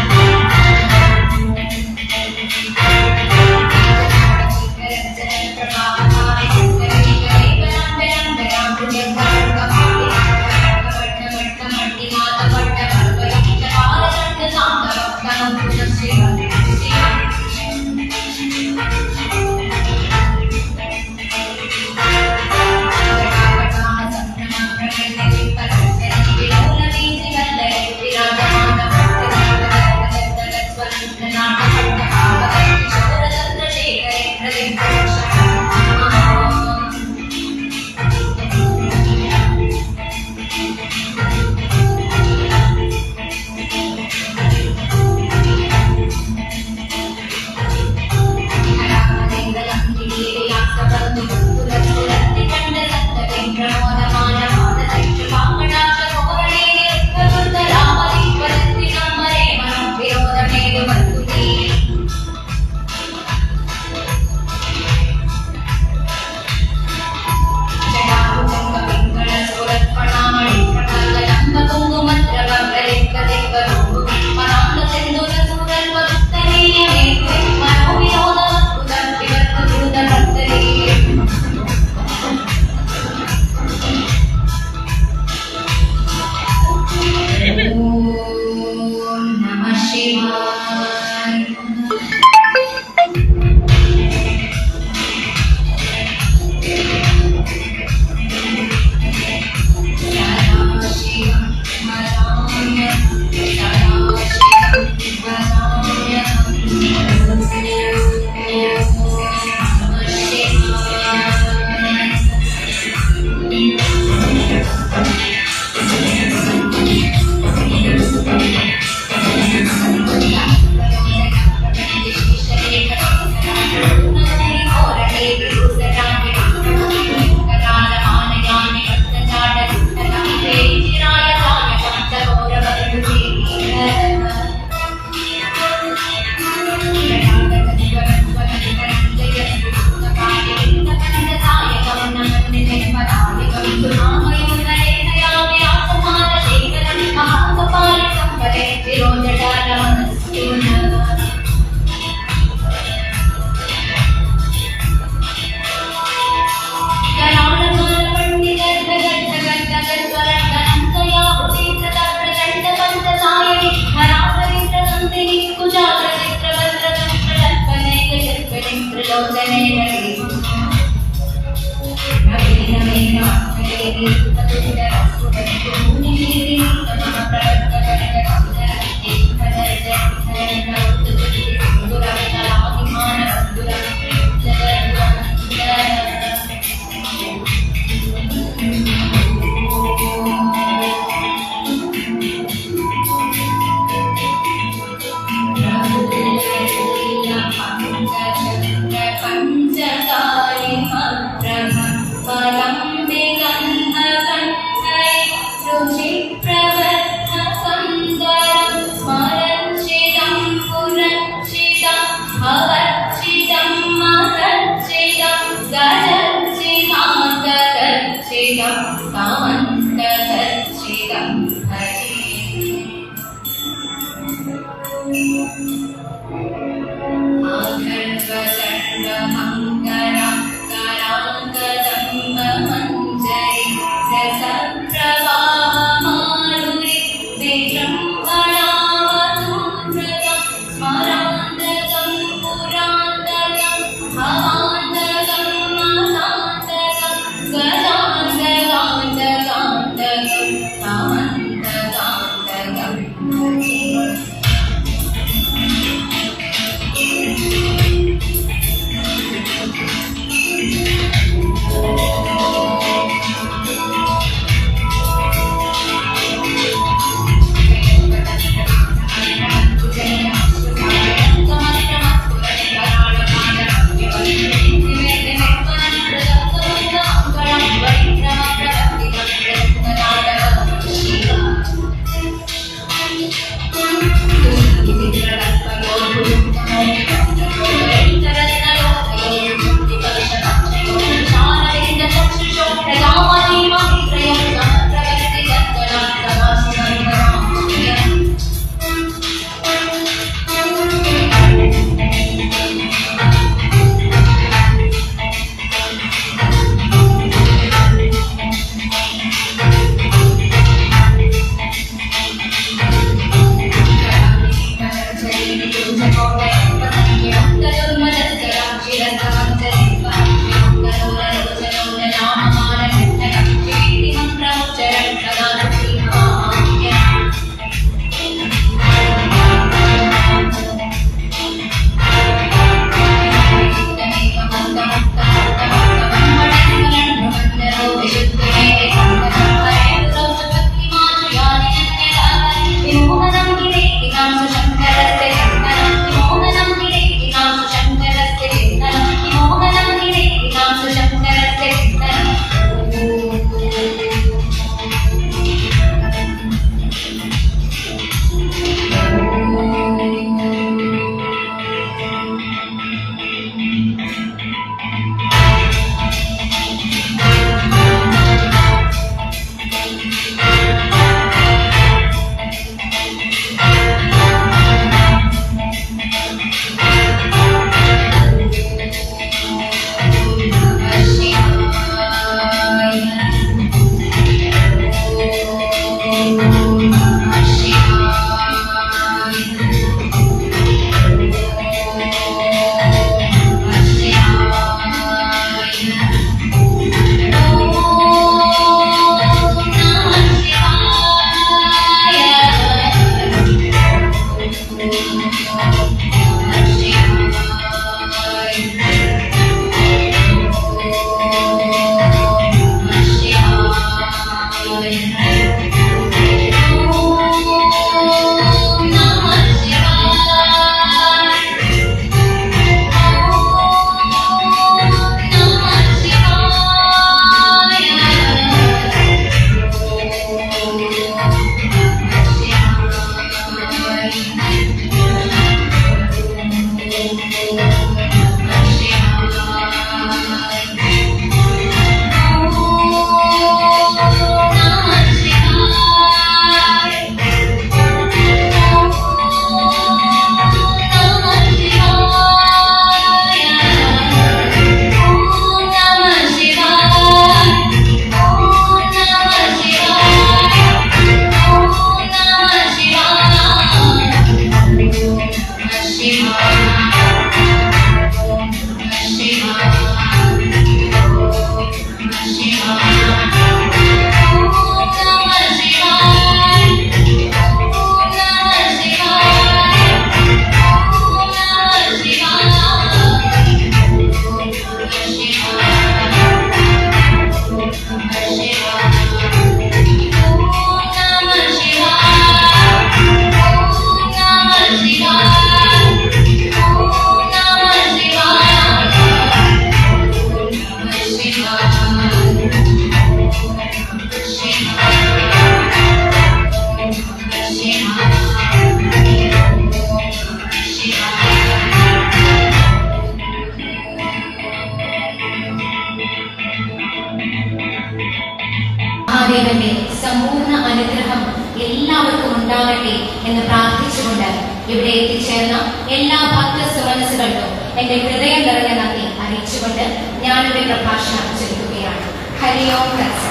Speaker 1: മഹാദേവന്റെ സമ്പൂർണ്ണ അനുഗ്രഹം എല്ലാവർക്കും ഉണ്ടാകട്ടെ എന്ന് പ്രാർത്ഥിച്ചുകൊണ്ട് ഇവിടെ എത്തിച്ചേർന്ന എല്ലാ ഭക്ത സുമനസ്സുകൾക്കും എന്റെ ഹൃദയം നിറഞ്ഞ നന്ദി അറിയിച്ചുകൊണ്ട് ഞാനിവിടെ പ്രഭാഷണം ചൊല്ലുകയാണ്. ഹരി ഓം തത്സത്.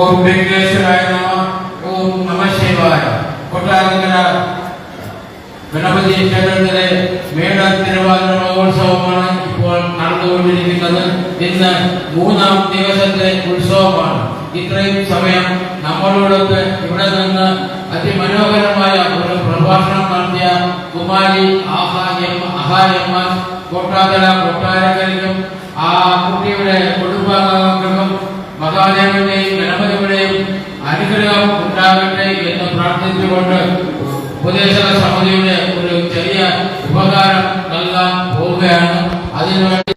Speaker 3: ഓം വെങ്കടേശ്വരായ നമഃ. ഓം നമഃ ശിവായ. കൊട്ടാരക്കര ഗണപതി ക്ഷേത്രത്തിലെ മേട തിരുവാതിര മഹോത്സവമാണ് ഇപ്പോൾ നടന്നുകൊണ്ടിരിക്കുന്നത്. ഇന്ന് 3-ാം ദിവസത്തെ ഉത്സവമാണ്. ഇത്രയും സമയം നമ്മളോടൊത്ത് ഇവിടെ നിന്ന് അതിമനോഹരമായ ഒരു പ്രഭാഷണം നടത്തിയ കുമാരി അഹായമ്മ കൊട്ടാരക്കരയ്ക്കും ആ കുട്ടിയുടെ കുടുംബാംഗങ്ങൾക്കും മഹാദേവന്റെയും ഗണപതിയുടെയും അനുഗ്രഹം ഉണ്ടാകട്ടെ എന്ന് പ്രാർത്ഥിച്ചുകൊണ്ട് ഉപദേശക സമിതിയുടെ ഒരു ചെറിയ ഉപകാരം നൽകാൻ പോവുകയാണ്. അതിനുവേണ്ടി